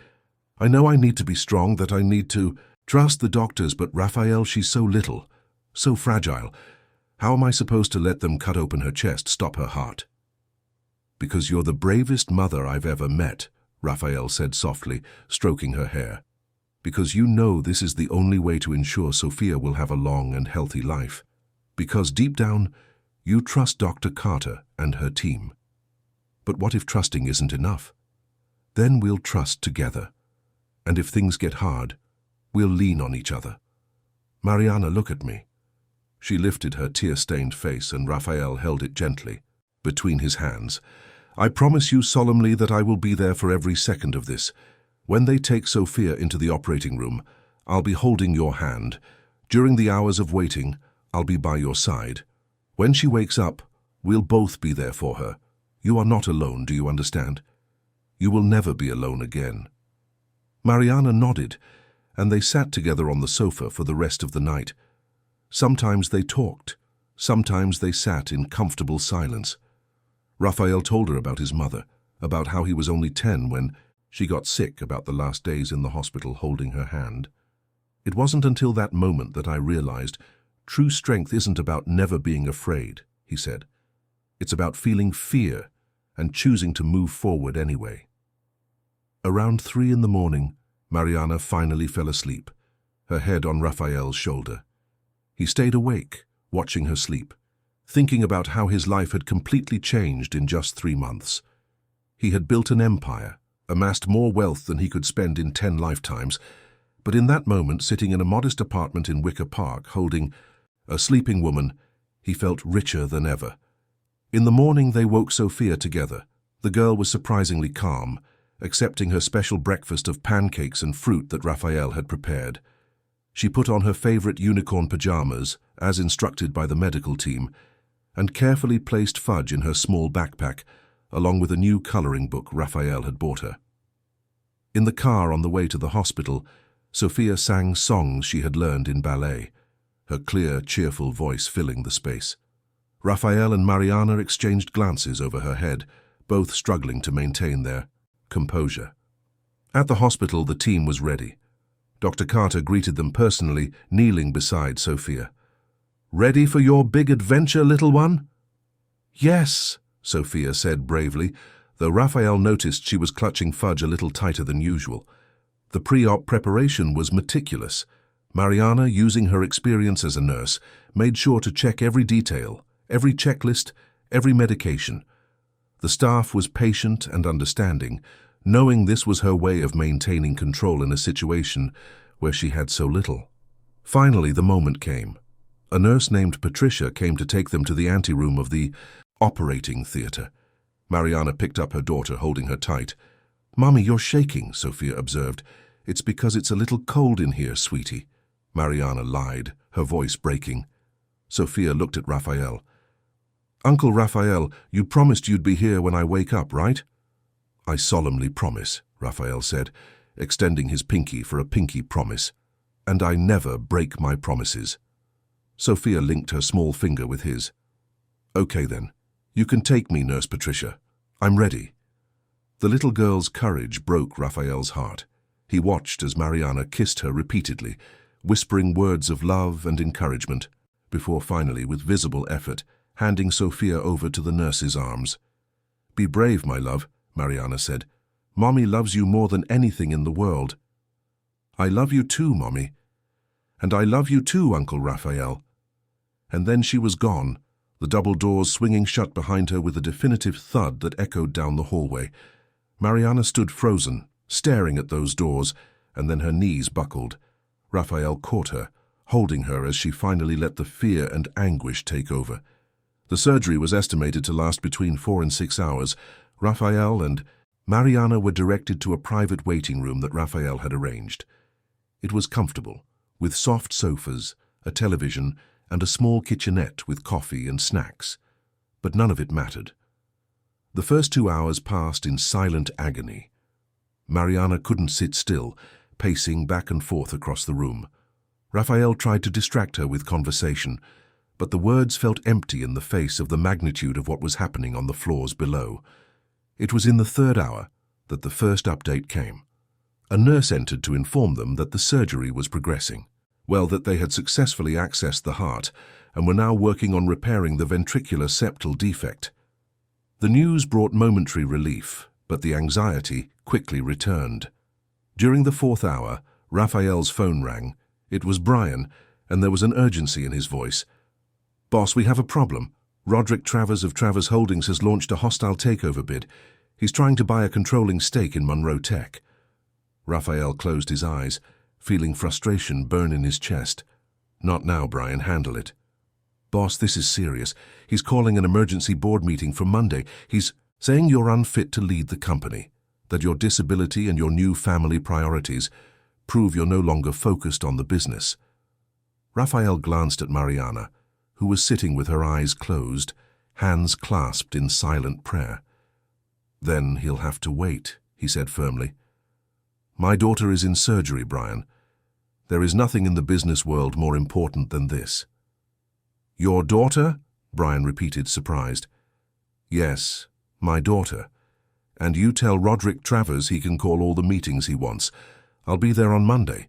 [SPEAKER 1] "I know I need to be strong, that I need to trust the doctors, but Raphael, she's so little, so fragile. How am I supposed to let them cut open her chest, stop her heart?" "Because you're the bravest mother I've ever met," Raphael said softly, stroking her hair. "Because you know this is the only way to ensure Sophia will have a long and healthy life. Because deep down, you trust Dr. Carter and her team. But what if trusting isn't enough? Then we'll trust together. And if things get hard, we'll lean on each other. Mariana, look at me." She lifted her tear-stained face, and Raphael held it gently between his hands. "I promise you solemnly that I will be there for every second of this. When they take Sophia into the operating room, I'll be holding your hand. During the hours of waiting, I'll be by your side. When she wakes up, we'll both be there for her. You are not alone, do you understand? You will never be alone again." Mariana nodded, and they sat together on the sofa for the rest of the night. Sometimes they talked, sometimes they sat in comfortable silence. Raphael told her about his mother, about how he was only 10 when she got sick, about the last days in the hospital holding her hand. "It wasn't until that moment that I realized true strength isn't about never being afraid," he said. "It's about feeling fear and choosing to move forward anyway." Around 3 in the morning, Mariana finally fell asleep, her head on Raphael's shoulder. He stayed awake, watching her sleep, thinking about how his life had completely changed in just 3 months. He had built an empire, amassed more wealth than he could spend in 10 lifetimes, but in that moment, sitting in a modest apartment in Wicker Park, holding a sleeping woman, he felt richer than ever. In the morning, they woke Sophia together. The girl was surprisingly calm, accepting her special breakfast of pancakes and fruit that Raphael had prepared. She put on her favorite unicorn pajamas, as instructed by the medical team, and carefully placed fudge in her small backpack, along with a new coloring book Raphael had bought her. In the car on the way to the hospital, Sophia sang songs she had learned in ballet, her clear, cheerful voice filling the space. Raphael and Mariana exchanged glances over her head, both struggling to maintain their composure. At the hospital, the team was ready. Dr. Carter greeted them personally, kneeling beside Sophia. "Ready for your big adventure, little one?" "Yes," Sophia said bravely, though Raphael noticed she was clutching fudge a little tighter than usual. The pre-op preparation was meticulous. Mariana, using her experience as a nurse, made sure to check every detail, every checklist, every medication. The staff was patient and understanding, knowing this was her way of maintaining control in a situation where she had so little. Finally, the moment came. A nurse named Patricia came to take them to the anteroom of the operating theater. Mariana picked up her daughter, holding her tight. "Mommy, you're shaking," Sophia observed. "It's because it's a little cold in here, sweetie." Mariana lied, her voice breaking. Sophia looked at Raphael. "Uncle Raphael, you promised you'd be here when I wake up, right?" "I solemnly promise," Raphael said, extending his pinky for a pinky promise. "And I never break my promises." Sophia linked her small finger with his. "Okay then, you can take me, Nurse Patricia. I'm ready." The little girl's courage broke Raphael's heart. He watched as Mariana kissed her repeatedly, whispering words of love and encouragement, before finally, with visible effort, handing Sophia over to the nurse's arms. "Be brave, my love," Mariana said. "Mommy loves you more than anything in the world." "I love you too, Mommy." "And I love you too, Uncle Raphael." And then she was gone, the double doors swinging shut behind her with a definitive thud that echoed down the hallway. Mariana stood frozen, staring at those doors, and then her knees buckled. Raphael caught her, holding her as she finally let the fear and anguish take over. The surgery was estimated to last between 4 and 6 hours. Raphael and Mariana were directed to a private waiting room that Raphael had arranged. It was comfortable, with soft sofas, a television, and a small kitchenette with coffee and snacks. But none of it mattered. The first 2 hours passed in silent agony. Mariana couldn't sit still, pacing back and forth across the room. Raphael tried to distract her with conversation, but the words felt empty in the face of the magnitude of what was happening on the floors below. It was in the 3rd hour that the first update came. A nurse entered to inform them that the surgery was progressing. Well, that they had successfully accessed the heart and were now working on repairing the ventricular septal defect. The news brought momentary relief, but the anxiety quickly returned. During the 4th hour, Raphael's phone rang. It was Brian, and there was an urgency in his voice. "Boss, we have a problem. Roderick Travers of Travers Holdings has launched a hostile takeover bid. He's trying to buy a controlling stake in Monroe Tech." Raphael closed his eyes, feeling frustration burn in his chest. "Not now, Brian. Handle it." "Boss, this is serious. He's calling an emergency board meeting for Monday. He's saying you're unfit to lead the company, that your disability and your new family priorities prove you're no longer focused on the business." Raphael glanced at Mariana, who was sitting with her eyes closed, hands clasped in silent prayer. "Then he'll have to wait," he said firmly. "My daughter is in surgery, Brian. There is nothing in the business world more important than this." "Your daughter?" Brian repeated, surprised. "Yes, my daughter. And you tell Roderick Travers he can call all the meetings he wants. I'll be there on Monday,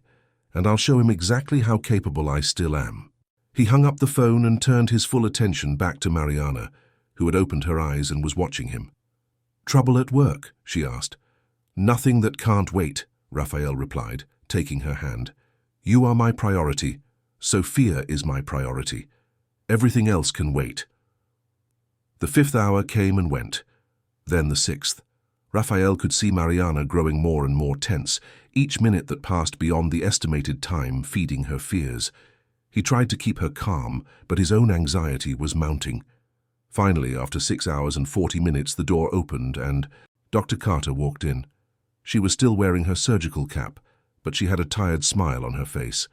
[SPEAKER 1] and I'll show him exactly how capable I still am." He hung up the phone and turned his full attention back to Mariana, who had opened her eyes and was watching him. "Trouble at work?" she asked. "Nothing that can't wait," Raphael replied, taking her hand. "You are my priority. Sophia is my priority. Everything else can wait." The 5th hour came and went. Then the 6th. Raphael could see Mariana growing more and more tense, each minute that passed beyond the estimated time feeding her fears. He tried to keep her calm, but his own anxiety was mounting. Finally, after 6 hours and 40 minutes, the door opened and Dr. Carter walked in. She was still wearing her surgical cap, but she had a tired smile on her face.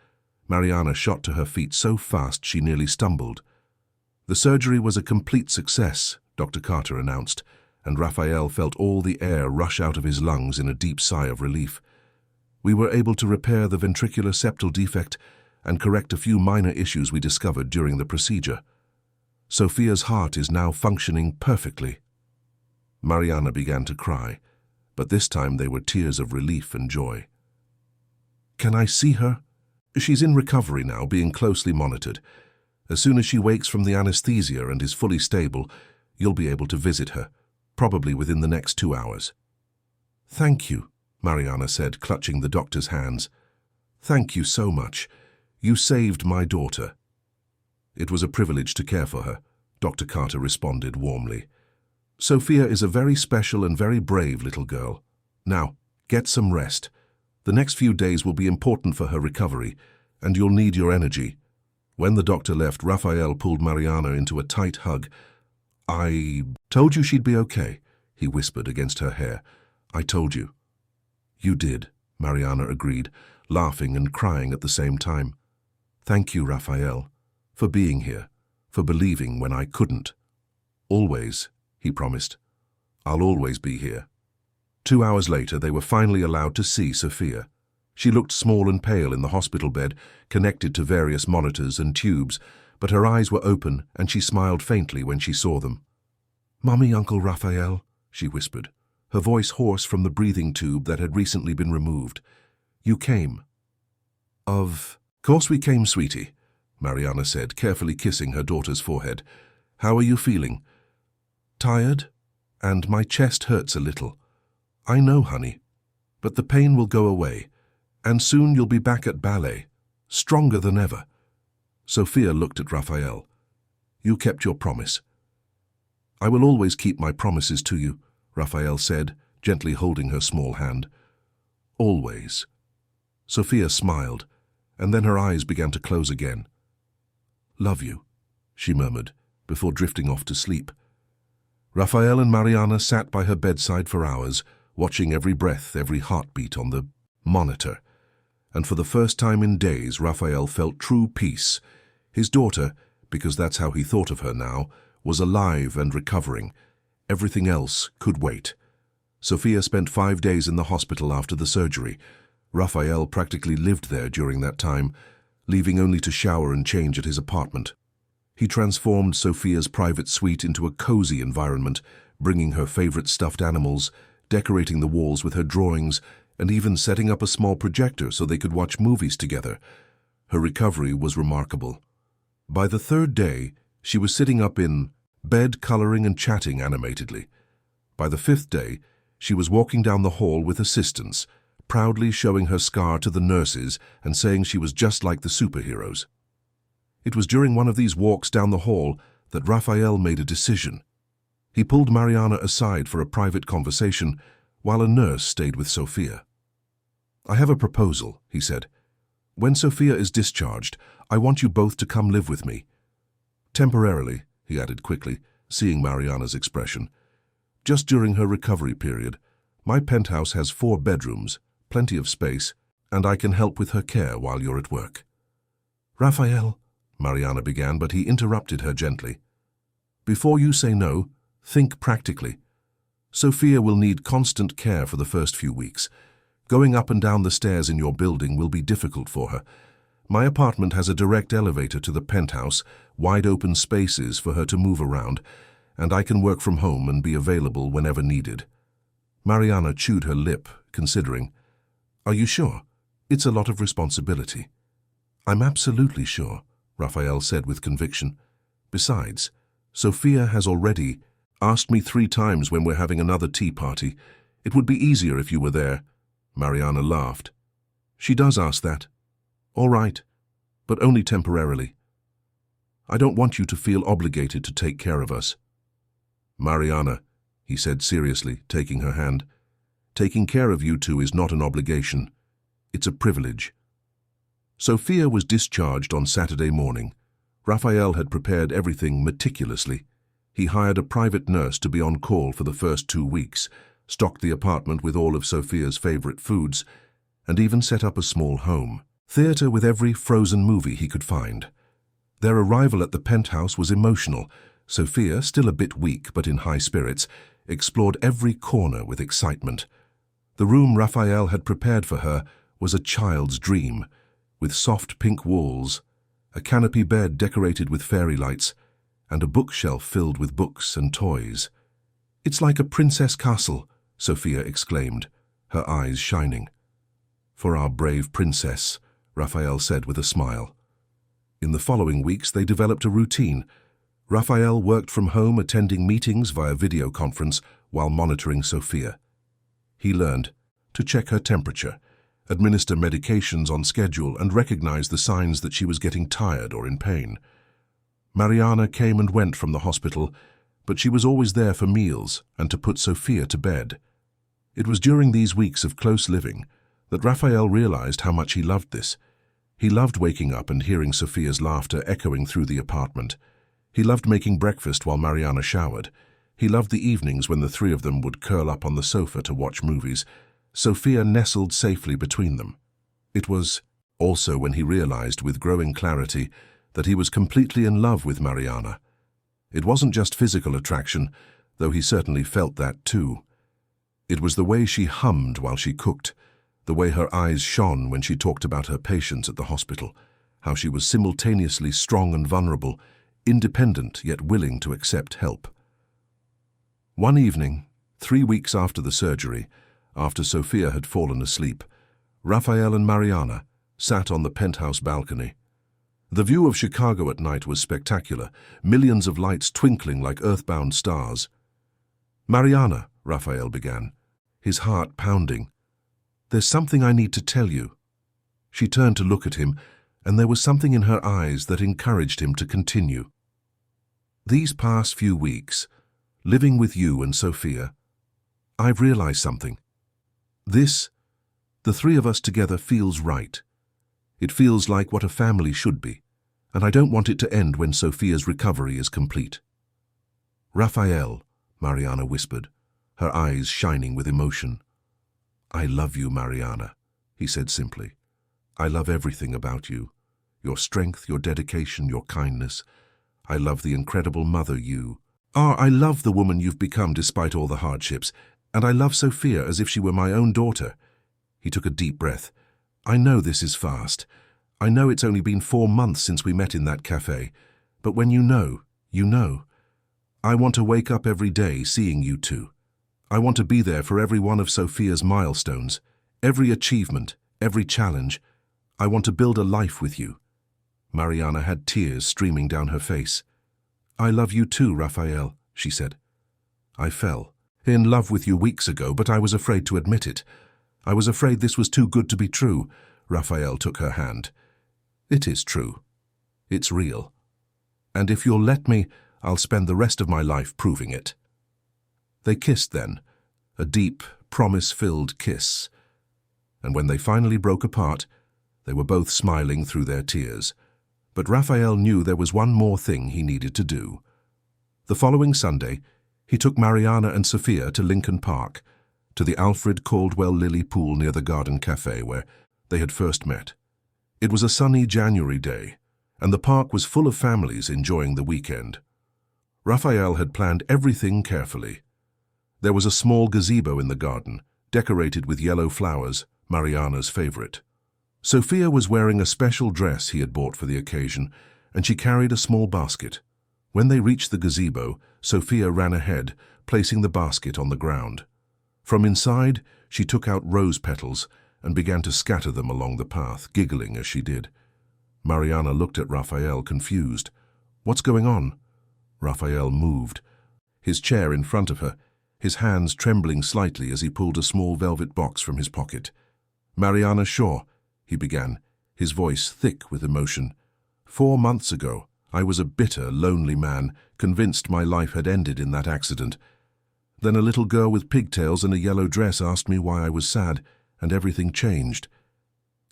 [SPEAKER 1] Mariana shot to her feet so fast she nearly stumbled. "The surgery was a complete success," Dr. Carter announced, and Raphael felt all the air rush out of his lungs in a deep sigh of relief. "We were able to repair the ventricular septal defect and correct a few minor issues we discovered during the procedure. Sophia's heart is now functioning perfectly." Mariana began to cry, but this time they were tears of relief and joy. "Can I see her?" "She's in recovery now, being closely monitored. As soon as she wakes from the anesthesia and is fully stable, you'll be able to visit her, probably within the next 2 hours." "Thank you," Mariana said, clutching the doctor's hands. "Thank you so much. You saved my daughter." "It was a privilege to care for her," Dr. Carter responded warmly. "Sophia is a very special and very brave little girl. Now, get some rest. The next few days will be important for her recovery, and you'll need your energy." When the doctor left, Raphael pulled Mariana into a tight hug. "I told you she'd be okay," he whispered against her hair. "I told you." "You did," Mariana agreed, laughing and crying at the same time. "Thank you, Raphael, for being here." for believing when I couldn't. Always, he promised. I'll always be here. 2 hours later, they were finally allowed to see Sophia. She looked small and pale in the hospital bed, connected to various monitors and tubes, but her eyes were open and she smiled faintly when she saw them. "Mummy, Uncle Raphael," she whispered, her voice hoarse from the breathing tube that had recently been removed. "You came." "Of course we came, sweetie," Mariana said, carefully kissing her daughter's forehead. "How are you feeling?" "Tired, and my chest hurts a little." "I know, honey, but the pain will go away, and soon you'll be back at ballet, stronger than ever." Sophia looked at Raphael. "You kept your promise." "I will always keep my promises to you," Raphael said, gently holding her small hand. "Always." Sophia smiled, and then her eyes began to close again. "Love you," she murmured, before drifting off to sleep. Raphael and Mariana sat by her bedside for hours, watching every breath, every heartbeat on the monitor. And for the first time in days, Raphael felt true peace. His daughter, because that's how he thought of her now, was alive and recovering. Everything else could wait. Sophia spent 5 days in the hospital after the surgery. Raphael practically lived there during that time, leaving only to shower and change at his apartment. He transformed Sophia's private suite into a cozy environment, bringing her favorite stuffed animals, decorating the walls with her drawings, and even setting up a small projector so they could watch movies together. Her recovery was remarkable. By the 3rd day, she was sitting up in bed, coloring and chatting animatedly. By the 5th day, she was walking down the hall with assistants, proudly showing her scar to the nurses and saying she was just like the superheroes. It was during one of these walks down the hall that Raphael made a decision. He pulled Mariana aside for a private conversation, while a nurse stayed with Sophia. "I have a proposal," he said. "When Sophia is discharged, I want you both to come live with me. Temporarily," he added quickly, seeing Mariana's expression. "Just during her recovery period. My penthouse has 4 bedrooms, plenty of space, and I can help with her care while you're at work." "Raphael," Mariana began, but he interrupted her gently. "Before you say no, think practically. Sophia will need constant care for the first few weeks. Going up and down the stairs in your building will be difficult for her. My apartment has a direct elevator to the penthouse, wide open spaces for her to move around, and I can work from home and be available whenever needed." Mariana chewed her lip, considering. "Are you sure? It's a lot of responsibility." "I'm absolutely sure," Raphael said with conviction. "Besides, Sophia has already asked me 3 times when we're having another tea party. It would be easier if you were there." Mariana laughed. "She does ask that. All right, but only temporarily. I don't want you to feel obligated to take care of us." "Mariana," he said seriously, taking her hand, "taking care of you two is not an obligation. It's a privilege." Sophia was discharged on Saturday morning. Raphael had prepared everything meticulously. He hired a private nurse to be on call for the first 2 weeks, stocked the apartment with all of Sophia's favorite foods, and even set up a small home theater with every frozen movie he could find. Their arrival at the penthouse was emotional. Sophia, still a bit weak but in high spirits, explored every corner with excitement. The room Raphael had prepared for her was a child's dream, with soft pink walls, a canopy bed decorated with fairy lights, and a bookshelf filled with books and toys. "It's like a princess castle," Sophia exclaimed, her eyes shining. "For our brave princess," Raphael said with a smile. In the following weeks, they developed a routine. Raphael worked from home, attending meetings via video conference while monitoring Sophia. He learned to check her temperature, administer medications on schedule, and recognize the signs that she was getting tired or in pain. Mariana came and went from the hospital, but she was always there for meals and to put Sophia to bed. It was during these weeks of close living that Raphael realized how much he loved this. He loved waking up and hearing Sophia's laughter echoing through the apartment. He loved making breakfast while Mariana showered. He loved the evenings when the 3 of them would curl up on the sofa to watch movies. Sophia nestled safely between them. It was also when he realized with growing clarity that he was completely in love with Mariana. It wasn't just physical attraction, though he certainly felt that too. It was the way she hummed while she cooked, the way her eyes shone when she talked about her patients at the hospital, how she was simultaneously strong and vulnerable, independent yet willing to accept help. One evening, 3 weeks after the surgery, after Sophia had fallen asleep, Raphael and Mariana sat on the penthouse balcony. The view of Chicago at night was spectacular, millions of lights twinkling like earthbound stars. "Mariana," Raphael began, his heart pounding, "there's something I need to tell you." She turned to look at him, and there was something in her eyes that encouraged him to continue. "These past few weeks, living with you and Sophia, I've realized something. This, the three of us together, feels right. It feels like what a family should be, and I don't want it to end when Sophia's recovery is complete." "Raphael," Mariana whispered, her eyes shining with emotion. "I love you, Mariana," he said simply. "I love everything about you. Your strength, your dedication, your kindness. I love the incredible mother you are. I love the woman you've become despite all the hardships. And I love Sophia as if she were my own daughter." He took a deep breath. "I know this is fast. I know it's only been 4 months since we met in that cafe. But when you know, you know. I want to wake up every day seeing you two. I want to be there for every one of Sophia's milestones, every achievement, every challenge. I want to build a life with you." Mariana had tears streaming down her face. "I love you too, Raphael," she said. "I fell in love with you weeks ago, but I was afraid to admit it. I was afraid this was too good to be true." Raphael took her hand. "It is true. It's real. And if you'll let me, I'll spend the rest of my life proving it." They kissed then, a deep, promise-filled kiss. And when they finally broke apart, they were both smiling through their tears. But Raphael knew there was one more thing he needed to do. The following Sunday, he took Mariana and Sophia to Lincoln Park, to the Alfred Caldwell Lily Pool near the Garden Cafe where they had first met. It was a sunny January day, and the park was full of families enjoying the weekend. Raphael had planned everything carefully. There was a small gazebo in the garden, decorated with yellow flowers, Mariana's favorite. Sophia was wearing a special dress he had bought for the occasion, and she carried a small basket. When they reached the gazebo, Sophia ran ahead, placing the basket on the ground. From inside, she took out rose petals and began to scatter them along the path, giggling as she did. Mariana looked at Raphael, confused. "What's going on?" Raphael moved, his chair in front of her, his hands trembling slightly as he pulled a small velvet box from his pocket. "Mariana Shaw," he began, his voice thick with emotion. "4 months ago, I was a bitter, lonely man, convinced my life had ended in that accident. Then a little girl with pigtails and a yellow dress asked me why I was sad, and everything changed."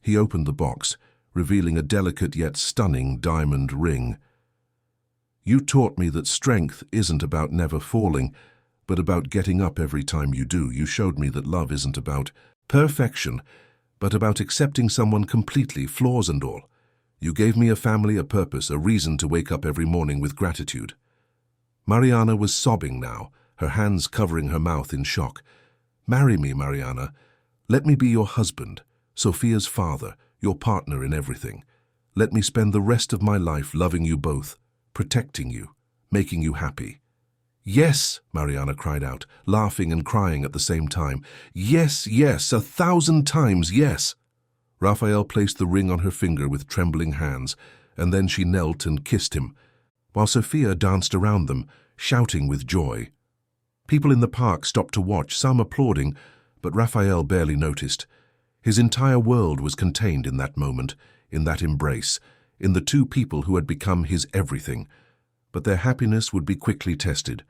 [SPEAKER 1] He opened the box, revealing a delicate yet stunning diamond ring. "You taught me that strength isn't about never falling, but about getting up every time you do. You showed me that love isn't about perfection, but about accepting someone completely, flaws and all. You gave me a family, a purpose, a reason to wake up every morning with gratitude." Mariana was sobbing now, her hands covering her mouth in shock. "Marry me, Mariana. Let me be your husband, Sophia's father, your partner in everything. Let me spend the rest of my life loving you both, protecting you, making you happy." "Yes," Mariana cried out, laughing and crying at the same time. "Yes, yes, 1,000 times yes." Raphael placed the ring on her finger with trembling hands, and then she knelt and kissed him, while Sophia danced around them, shouting with joy. People in the park stopped to watch, some applauding, but Raphael barely noticed. His entire world was contained in that moment, in that embrace, in the two people who had become his everything. But their happiness would be quickly tested.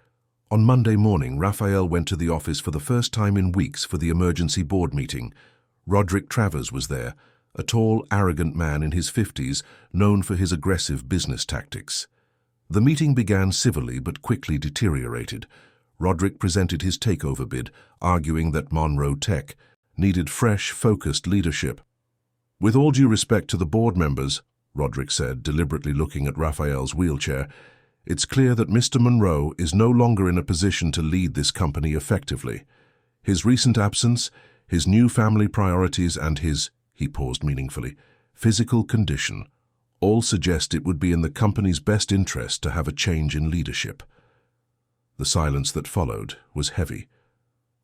[SPEAKER 1] On Monday morning, Raphael went to the office for the first time in weeks for the emergency board meeting. Roderick Travers was there, a tall, arrogant man in his 50s, known for his aggressive business tactics. The meeting began civilly but quickly deteriorated. Roderick presented his takeover bid, arguing that Monroe Tech needed fresh, focused leadership. "With all due respect to the board members," Roderick said, deliberately looking at Raphael's wheelchair. "It's clear that Mr. Monroe is no longer in a position to lead this company effectively. His recent absence, his new family priorities, and his," he paused meaningfully, "physical condition all suggest it would be in the company's best interest to have a change in leadership." The silence that followed was heavy.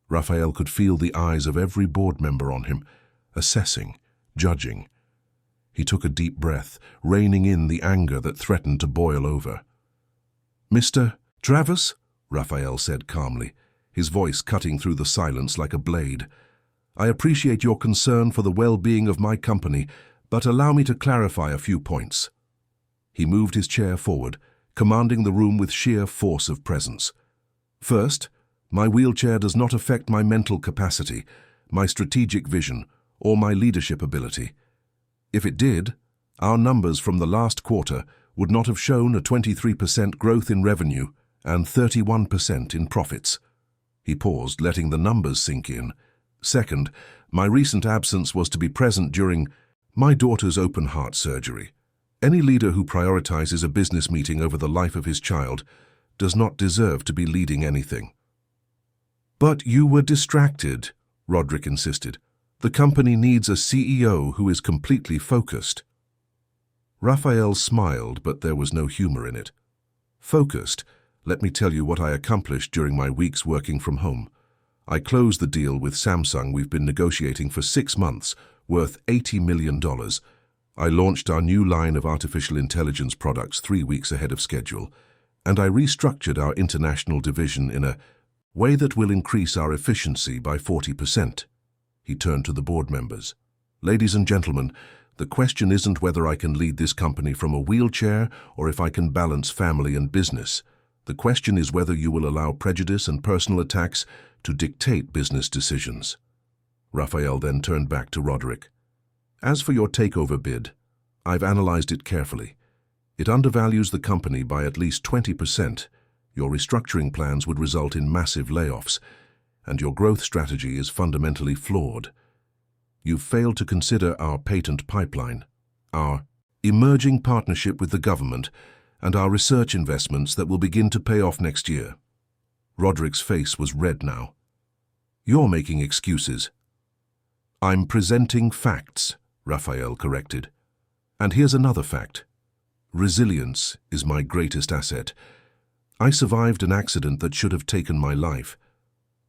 [SPEAKER 1] Raphael could feel the eyes of every board member on him, assessing, judging. He took a deep breath, reining in the anger that threatened to boil over. "Mr. Travers," Raphael said calmly, his voice cutting through the silence like a blade, "I appreciate your concern for the well-being of my company, but allow me to clarify a few points." He moved his chair forward, commanding the room with sheer force of presence. "First, my wheelchair does not affect my mental capacity, my strategic vision, or my leadership ability. If it did, our numbers from the last quarter would not have shown a 23% growth in revenue and 31% in profits." He paused, letting the numbers sink in. "Second, my recent absence was to be present during my daughter's open-heart surgery. Any leader who prioritizes a business meeting over the life of his child does not deserve to be leading anything." "But you were distracted," Roderick insisted. "The company needs a CEO who is completely focused." Raphael smiled, but there was no humor in it. "Focused? Let me tell you what I accomplished during my weeks working from home. I closed the deal with Samsung we've been negotiating for 6 months, worth $80 million. I launched our new line of artificial intelligence products 3 weeks ahead of schedule, and I restructured our international division in a way that will increase our efficiency by 40%. He turned to the board members. "Ladies and gentlemen, the question isn't whether I can lead this company from a wheelchair or if I can balance family and business. The question is whether you will allow prejudice and personal attacks to dictate business decisions." Raphael then turned back to Roderick. "As for your takeover bid, I've analyzed it carefully. It undervalues the company by at least 20%. Your restructuring plans would result in massive layoffs, and your growth strategy is fundamentally flawed. You've failed to consider our patent pipeline, our emerging partnership with the government, and our research investments that will begin to pay off next year." Roderick's face was red now. "You're making excuses." "I'm presenting facts," Raphael corrected. "And here's another fact. Resilience is my greatest asset. I survived an accident that should have taken my life.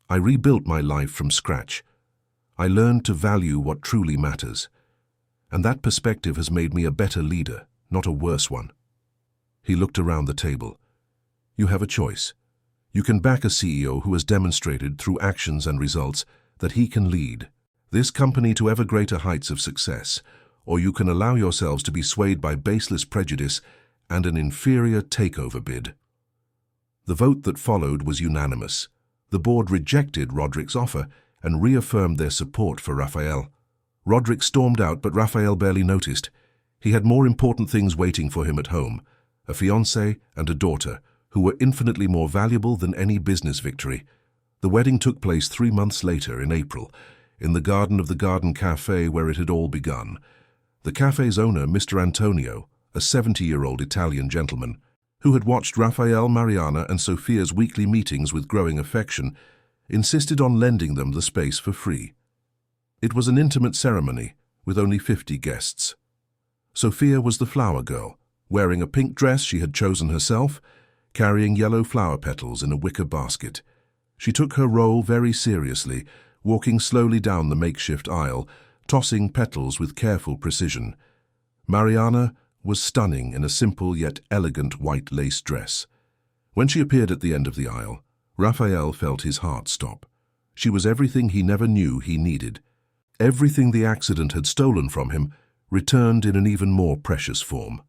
[SPEAKER 1] I rebuilt my life from scratch. I learned to value what truly matters. And that perspective has made me a better leader, not a worse one." He looked around the table. "You have a choice. You can back a CEO who has demonstrated through actions and results that he can lead this company to ever greater heights of success, or you can allow yourselves to be swayed by baseless prejudice and an inferior takeover bid." The vote that followed was unanimous. The board rejected Roderick's offer and reaffirmed their support for Raphael. Roderick stormed out, but Raphael barely noticed. He had more important things waiting for him at home, a fiancé and a daughter, who were infinitely more valuable than any business victory. The wedding took place 3 months later, in April, in the garden of the Garden Café where it had all begun. The café's owner, Mr. Antonio, a 70-year-old Italian gentleman, who had watched Raphael, Mariana, and Sophia's weekly meetings with growing affection, insisted on lending them the space for free. It was an intimate ceremony, with only 50 guests. Sophia was the flower girl, wearing a pink dress she had chosen herself, carrying yellow flower petals in a wicker basket. She took her role very seriously, walking slowly down the makeshift aisle, tossing petals with careful precision. Mariana was stunning in a simple yet elegant white lace dress. When she appeared at the end of the aisle, Raphael felt his heart stop. She was everything he never knew he needed. Everything the accident had stolen from him returned in an even more precious form.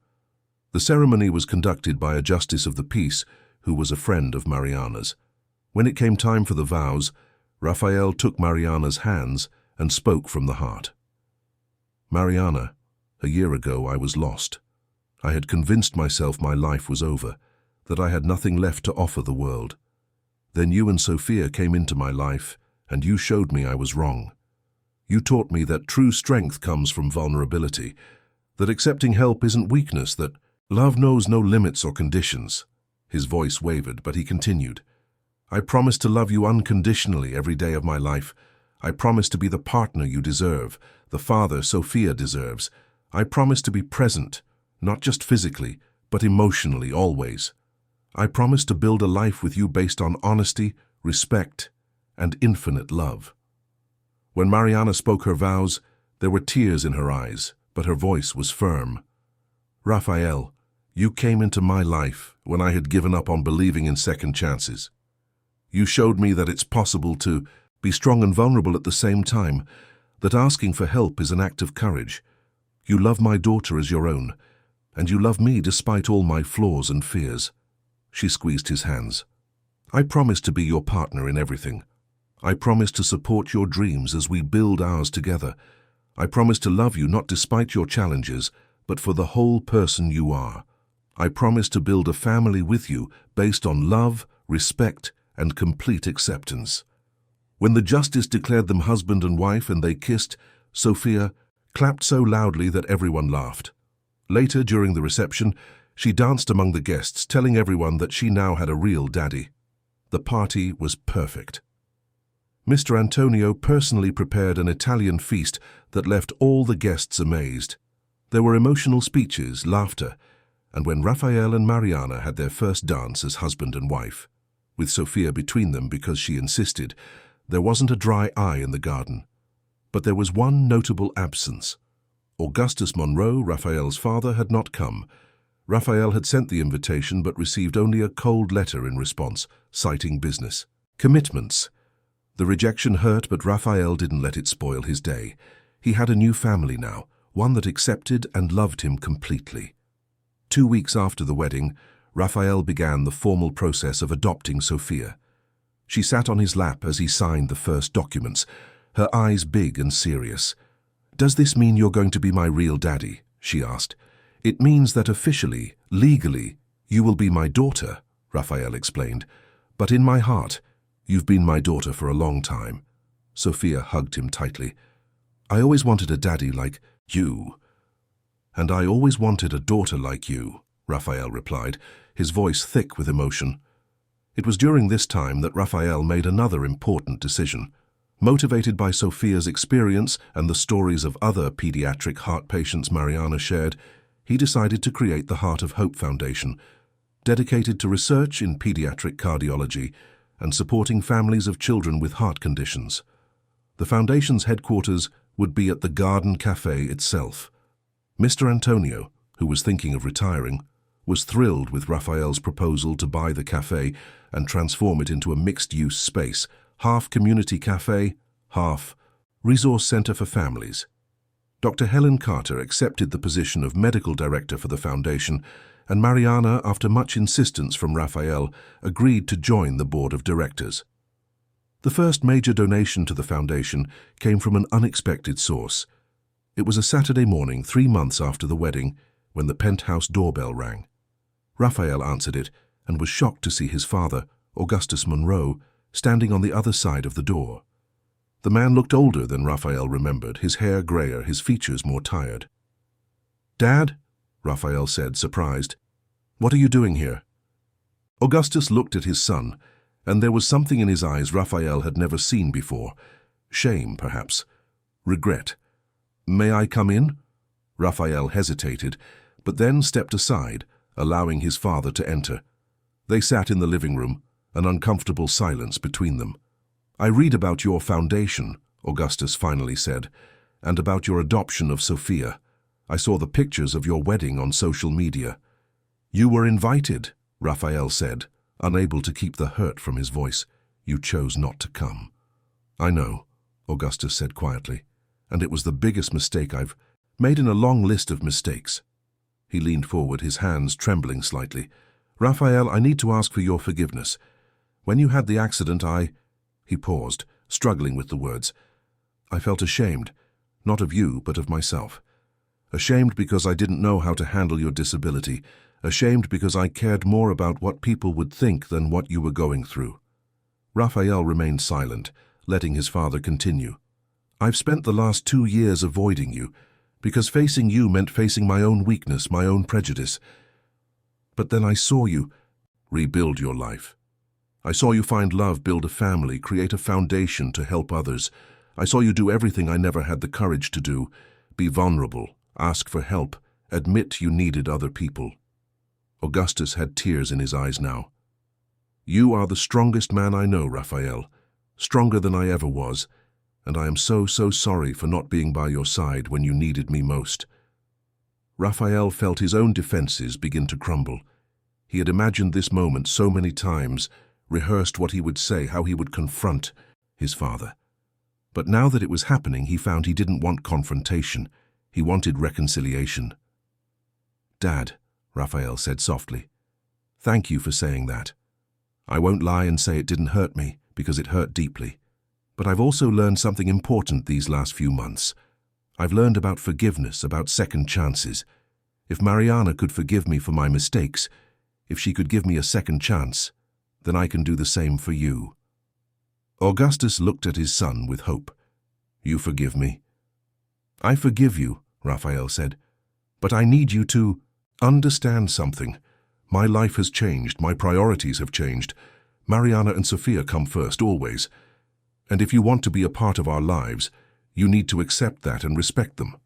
[SPEAKER 1] The ceremony was conducted by a justice of the peace who was a friend of Mariana's. When it came time for the vows, Raphael took Mariana's hands and spoke from the heart. "Mariana, a year ago I was lost. I had convinced myself my life was over, that I had nothing left to offer the world. Then you and Sophia came into my life, and you showed me I was wrong. You taught me that true strength comes from vulnerability, That accepting help isn't weakness, that love knows no limits or conditions. His voice wavered, but he continued. I promise to love you unconditionally every day of my life. I promise to be the partner you deserve, the father Sophia deserves. I promise to be present, not just physically, but emotionally always. I promise to build a life with you based on honesty, respect, and infinite love. When Mariana spoke her vows, there were tears in her eyes, but her voice was firm. Raphael, you came into my life when I had given up on believing in second chances. You showed me that it's possible to be strong and vulnerable at the same time, that asking for help is an act of courage. You love my daughter as your own, and you love me despite all my flaws and fears. She squeezed his hands. I promise to be your partner in everything. I promise to support your dreams as we build ours together. I promise to love you not despite your challenges, but for the whole person you are. I promise to build a family with you based on love, respect, and complete acceptance. When the justice declared them husband and wife and they kissed, Sophia clapped so loudly that everyone laughed. Later, during the reception, she danced among the guests, telling everyone that she now had a real daddy. The party was perfect. Mr. Antonio personally prepared an Italian feast that left all the guests amazed. There were emotional speeches, laughter, and when Raphael and Mariana had their first dance as husband and wife, with Sophia between them because she insisted, there wasn't a dry eye in the garden. But there was one notable absence. Augustus Monroe, Raphael's father, had not come. Raphael had sent the invitation but received only a cold letter in response, citing business commitments. The rejection hurt, but Raphael didn't let it spoil his day. He had a new family now, one that accepted and loved him completely. 2 weeks after the wedding, Raphael began the formal process of adopting Sophia. She sat on his lap as he signed the first documents, her eyes big and serious. Does this mean you're going to be my real daddy? She asked. It means that officially, legally, you will be my daughter, Raphael explained. But in my heart, you've been my daughter for a long time. Sophia hugged him tightly. I always wanted a daddy like you. And I always wanted a daughter like you, Raphael replied, his voice thick with emotion. It was during this time that Raphael made another important decision. Motivated by Sophia's experience and the stories of other pediatric heart patients Mariana shared, he decided to create the Heart of Hope Foundation, dedicated to research in pediatric cardiology and supporting families of children with heart conditions. The foundation's headquarters would be at the Garden Café itself. Mr. Antonio, who was thinking of retiring, was thrilled with Raphael's proposal to buy the café and transform it into a mixed-use space, half community café, half resource center for families. Dr. Helen Carter accepted the position of medical director for the foundation, and Mariana, after much insistence from Raphael, agreed to join the board of directors. The first major donation to the foundation came from an unexpected source. It was a Saturday morning, 3 months after the wedding, when the penthouse doorbell rang. Raphael answered it and was shocked to see his father, Augustus Monroe, standing on the other side of the door. The man looked older than Raphael remembered, his hair grayer, his features more tired. "Dad?" Raphael said, surprised. "What are you doing here?" Augustus looked at his son, and there was something in his eyes Raphael had never seen before. Shame, perhaps. Regret. "May I come in?" Raphael hesitated, but then stepped aside, allowing his father to enter. They sat in the living room, an uncomfortable silence between them. "I read about your foundation," Augustus finally said, "and about your adoption of Sophia. I saw the pictures of your wedding on social media." "You were invited," Raphael said, unable to keep the hurt from his voice. "You chose not to come." "I know," Augustus said quietly, "and it was the biggest mistake I've made in a long list of mistakes." He leaned forward, his hands trembling slightly. "Raphael, I need to ask for your forgiveness. When you had the accident, He paused, struggling with the words. "I felt ashamed, not of you, but of myself. Ashamed because I didn't know how to handle your disability. Ashamed because I cared more about what people would think than what you were going through." Raphael remained silent, letting his father continue. "I've spent the last 2 years avoiding you, because facing you meant facing my own weakness, my own prejudice. But then I saw you rebuild your life. I saw you find love, build a family, create a foundation to help others. I saw you do everything I never had the courage to do. Be vulnerable, ask for help, admit you needed other people. Augustus had tears in his eyes now. You are the strongest man I know, Raphael, stronger than I ever was, and I am so sorry for not being by your side when you needed me most. Raphael felt his own defenses begin to crumble. He had imagined this moment so many times, rehearsed what he would say, how he would confront his father. But now that it was happening, he found he didn't want confrontation. He wanted reconciliation. "Dad," Raphael said softly, "thank you for saying that. I won't lie and say it didn't hurt me, because it hurt deeply. But I've also learned something important these last few months. I've learned about forgiveness, about second chances. If Mariana could forgive me for my mistakes, if she could give me a second chance, then I can do the same for you." Augustus looked at his son with hope. "You forgive me?" "I forgive you," Raphael said, "but I need you to understand something. My life has changed, my priorities have changed. Mariana and Sophia come first, always. And if you want to be a part of our lives, you need to accept that and respect them."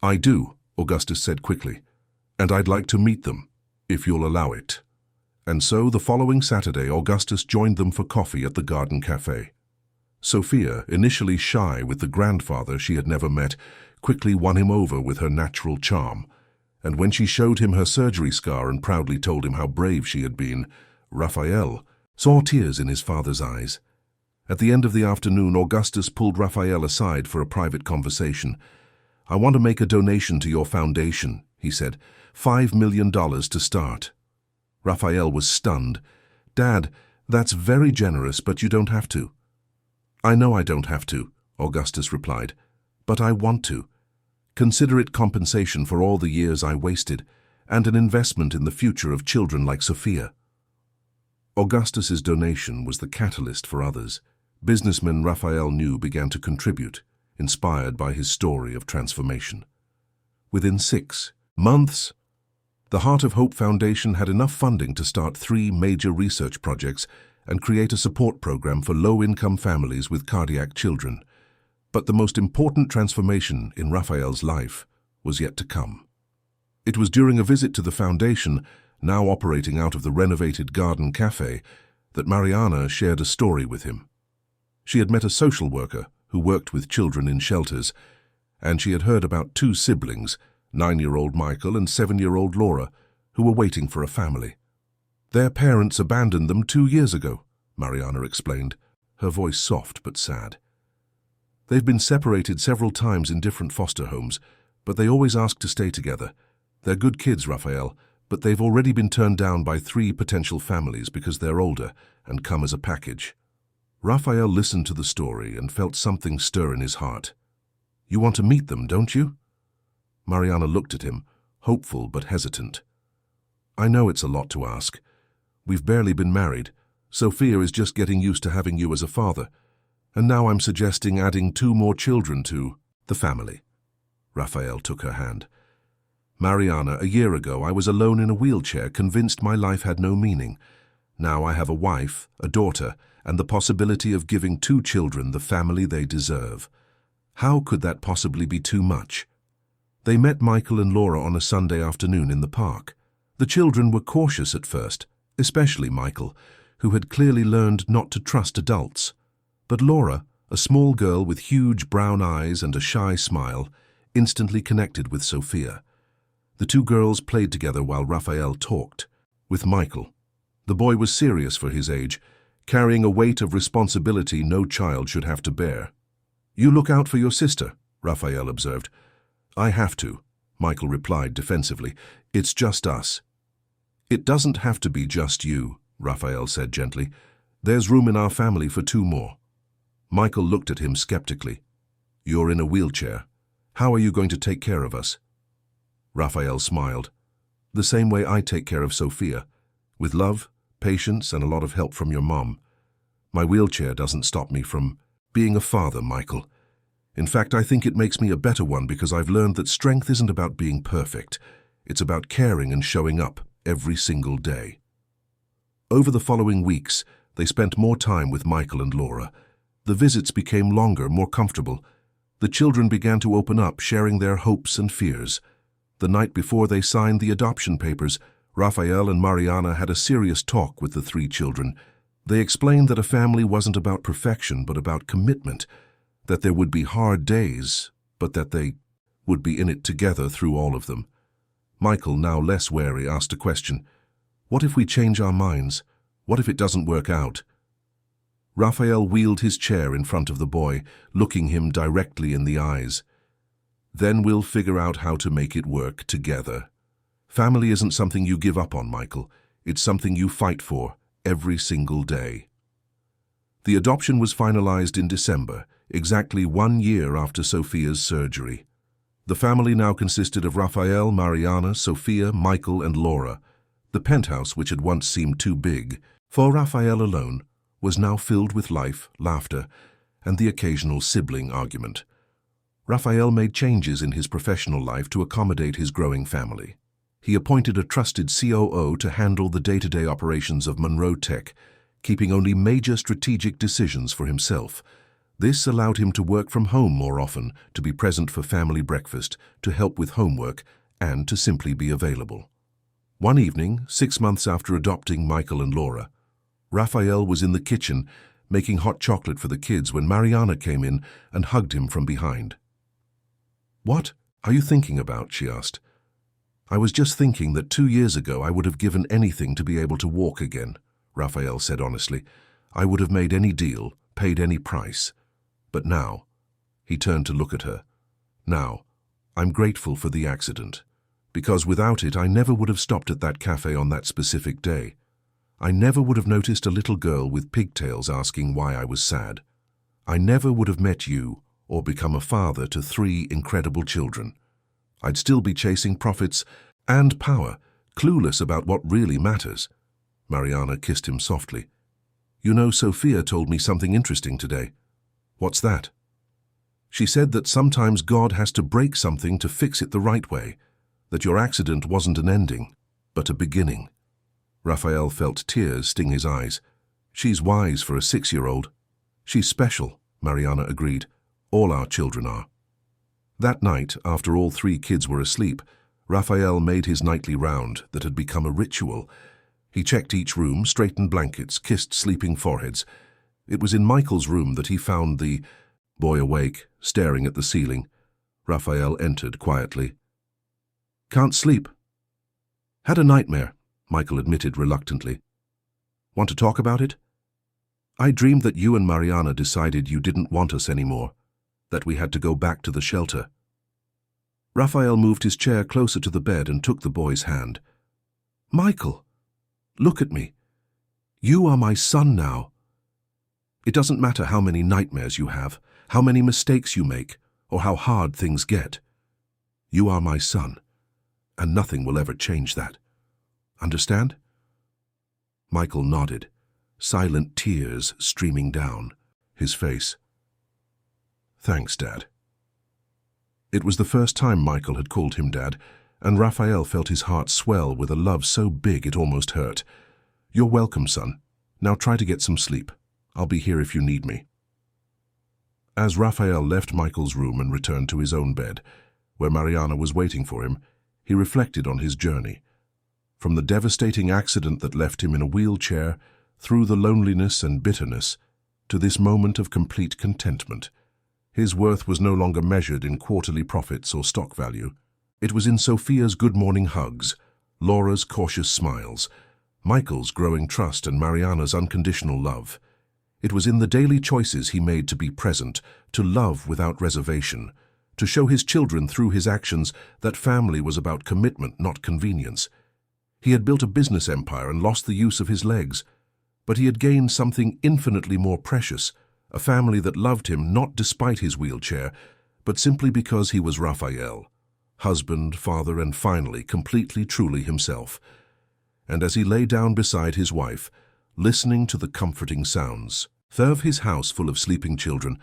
[SPEAKER 1] "I do," Augustus said quickly, "and I'd like to meet them, if you'll allow it." And so the following Saturday, Augustus joined them for coffee at the Garden Cafe. Sophia, initially shy with the grandfather she had never met, quickly won him over with her natural charm. And when she showed him her surgery scar and proudly told him how brave she had been, Raphael saw tears in his father's eyes. At the end of the afternoon, Augustus pulled Raphael aside for a private conversation. "I want to make a donation to your foundation," he said. $5 million to start." Raphael was stunned. "Dad, that's very generous, but you don't have to." "I know I don't have to," Augustus replied, "but I want to. Consider it compensation for all the years I wasted, and an investment in the future of children like Sophia." Augustus's donation was the catalyst for others. Businessmen Raphael knew began to contribute, inspired by his story of transformation. Within 6 months, the Heart of Hope Foundation had enough funding to start 3 major research projects and create a support program for low-income families with cardiac children. But the most important transformation in Raphael's life was yet to come. It was during a visit to the foundation, now operating out of the renovated Garden Cafe, that Mariana shared a story with him. She had met a social worker who worked with children in shelters, and she had heard about 2 siblings, 9-year-old Michael and 7-year-old Laura, who were waiting for a family. "Their parents abandoned them 2 years ago," Mariana explained, her voice soft but sad. "They've been separated several times in different foster homes, but they always ask to stay together. They're good kids, Raphael, but they've already been turned down by 3 potential families because they're older and come as a package." Raphael listened to the story and felt something stir in his heart. "You want to meet them, don't you?" Mariana looked at him, hopeful but hesitant. "I know it's a lot to ask. We've barely been married. Sophia is just getting used to having you as a father. And now I'm suggesting adding 2 more children to the family." Raphael took her hand. "Mariana, a year ago I was alone in a wheelchair, convinced my life had no meaning. Now I have a wife, a daughter, and the possibility of giving 2 children the family they deserve. How could that possibly be too much?" They met Michael and Laura on a Sunday afternoon in the park. The children were cautious at first, especially Michael, who had clearly learned not to trust adults. But Laura, a small girl with huge brown eyes and a shy smile, instantly connected with Sophia. The 2 girls played together while Raphael talked with Michael. The boy was serious for his age, carrying a weight of responsibility no child should have to bear. "You look out for your sister," Raphael observed. "I have to," Michael replied defensively. "It's just us." "It doesn't have to be just you," Raphael said gently. "There's room in our family for 2 more. Michael looked at him skeptically. "You're in a wheelchair. How are you going to take care of us?" Raphael smiled. "The same way I take care of Sophia, with love, patience, and a lot of help from your mom. My wheelchair doesn't stop me from being a father, Michael. In fact, I think it makes me a better one because I've learned that strength isn't about being perfect. It's about caring and showing up every single day. Over the following weeks, they spent more time with Michael and Laura. The visits became longer, more comfortable. The children began to open up, sharing their hopes and fears. The night before they signed the adoption papers, Raphael and Mariana had a serious talk with the three children. They explained that a family wasn't about perfection, but about commitment, that there would be hard days, but that they would be in it together through all of them. Michael, now less wary, asked a question. What if we change our minds? What if it doesn't work out? Raphael wheeled his chair in front of the boy, looking him directly in the eyes. Then we'll figure out how to make it work together. Family isn't something you give up on, Michael. It's something you fight for every single day. The adoption was finalized in December, exactly 1 year after Sophia's surgery. The family now consisted of Raphael, Mariana, Sophia, Michael, and Laura. The penthouse, which had once seemed too big for Raphael alone, was now filled with life, laughter, and the occasional sibling argument. Raphael made changes in his professional life to accommodate his growing family. He appointed a trusted COO to handle the day-to-day operations of Monroe Tech, keeping only major strategic decisions for himself. This allowed him to work from home more often, to be present for family breakfast, to help with homework, and to simply be available. One evening, 6 months after adopting Michael and Laura, Raphael was in the kitchen making hot chocolate for the kids when Mariana came in and hugged him from behind. "What are you thinking about?" she asked. "I was just thinking that 2 years ago I would have given anything to be able to walk again," Raphael said honestly. "I would have made any deal, paid any price. But now," he turned to look at her, "now, I'm grateful for the accident. Because without it, I never would have stopped at that cafe on that specific day. I never would have noticed a little girl with pigtails asking why I was sad. I never would have met you or become a father to 3 incredible children. I'd still be chasing profits and power, clueless about what really matters." Mariana kissed him softly. "You know, Sophia told me something interesting today." "What's that?" "She said that sometimes God has to break something to fix it the right way, that your accident wasn't an ending, but a beginning." Raphael felt tears sting his eyes. "She's wise for a 6-year-old. She's special," Mariana agreed. "All our children are." That night, after all 3 kids were asleep, Raphael made his nightly round that had become a ritual. He checked each room, straightened blankets, kissed sleeping foreheads. It was in Michael's room that he found the boy awake, staring at the ceiling. Raphael entered quietly. "Can't sleep." "Had a nightmare," Michael admitted reluctantly. "Want to talk about it?" "I dreamed that you and Mariana decided you didn't want us anymore, that we had to go back to the shelter." Raphael moved his chair closer to the bed and took the boy's hand. "Michael, look at me. You are my son now. It doesn't matter how many nightmares you have, how many mistakes you make, or how hard things get. You are my son, and nothing will ever change that. Understand?" Michael nodded, silent tears streaming down his face. "Thanks, Dad." It was the first time Michael had called him Dad, and Raphael felt his heart swell with a love so big it almost hurt. "You're welcome, son. Now try to get some sleep. I'll be here if you need me." As Raphael left Michael's room and returned to his own bed, where Mariana was waiting for him, he reflected on his journey. From the devastating accident that left him in a wheelchair, through the loneliness and bitterness, to this moment of complete contentment. His worth was no longer measured in quarterly profits or stock value. It was in Sophia's good morning hugs, Laura's cautious smiles, Michael's growing trust, and Mariana's unconditional love. It was in the daily choices he made to be present, to love without reservation, to show his children through his actions that family was about commitment, not convenience. He had built a business empire and lost the use of his legs, but he had gained something infinitely more precious, a family that loved him not despite his wheelchair, but simply because he was Raphael, husband, father, and finally, completely, truly himself. And as he lay down beside his wife, listening to the comforting sounds of his house full of sleeping children,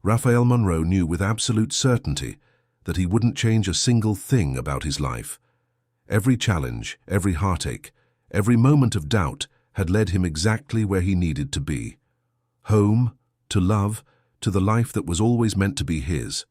[SPEAKER 1] Raphael Monroe knew with absolute certainty that he wouldn't change a single thing about his life. Every challenge, every heartache, every moment of doubt had led him exactly where he needed to be. Home, to love, to the life that was always meant to be his.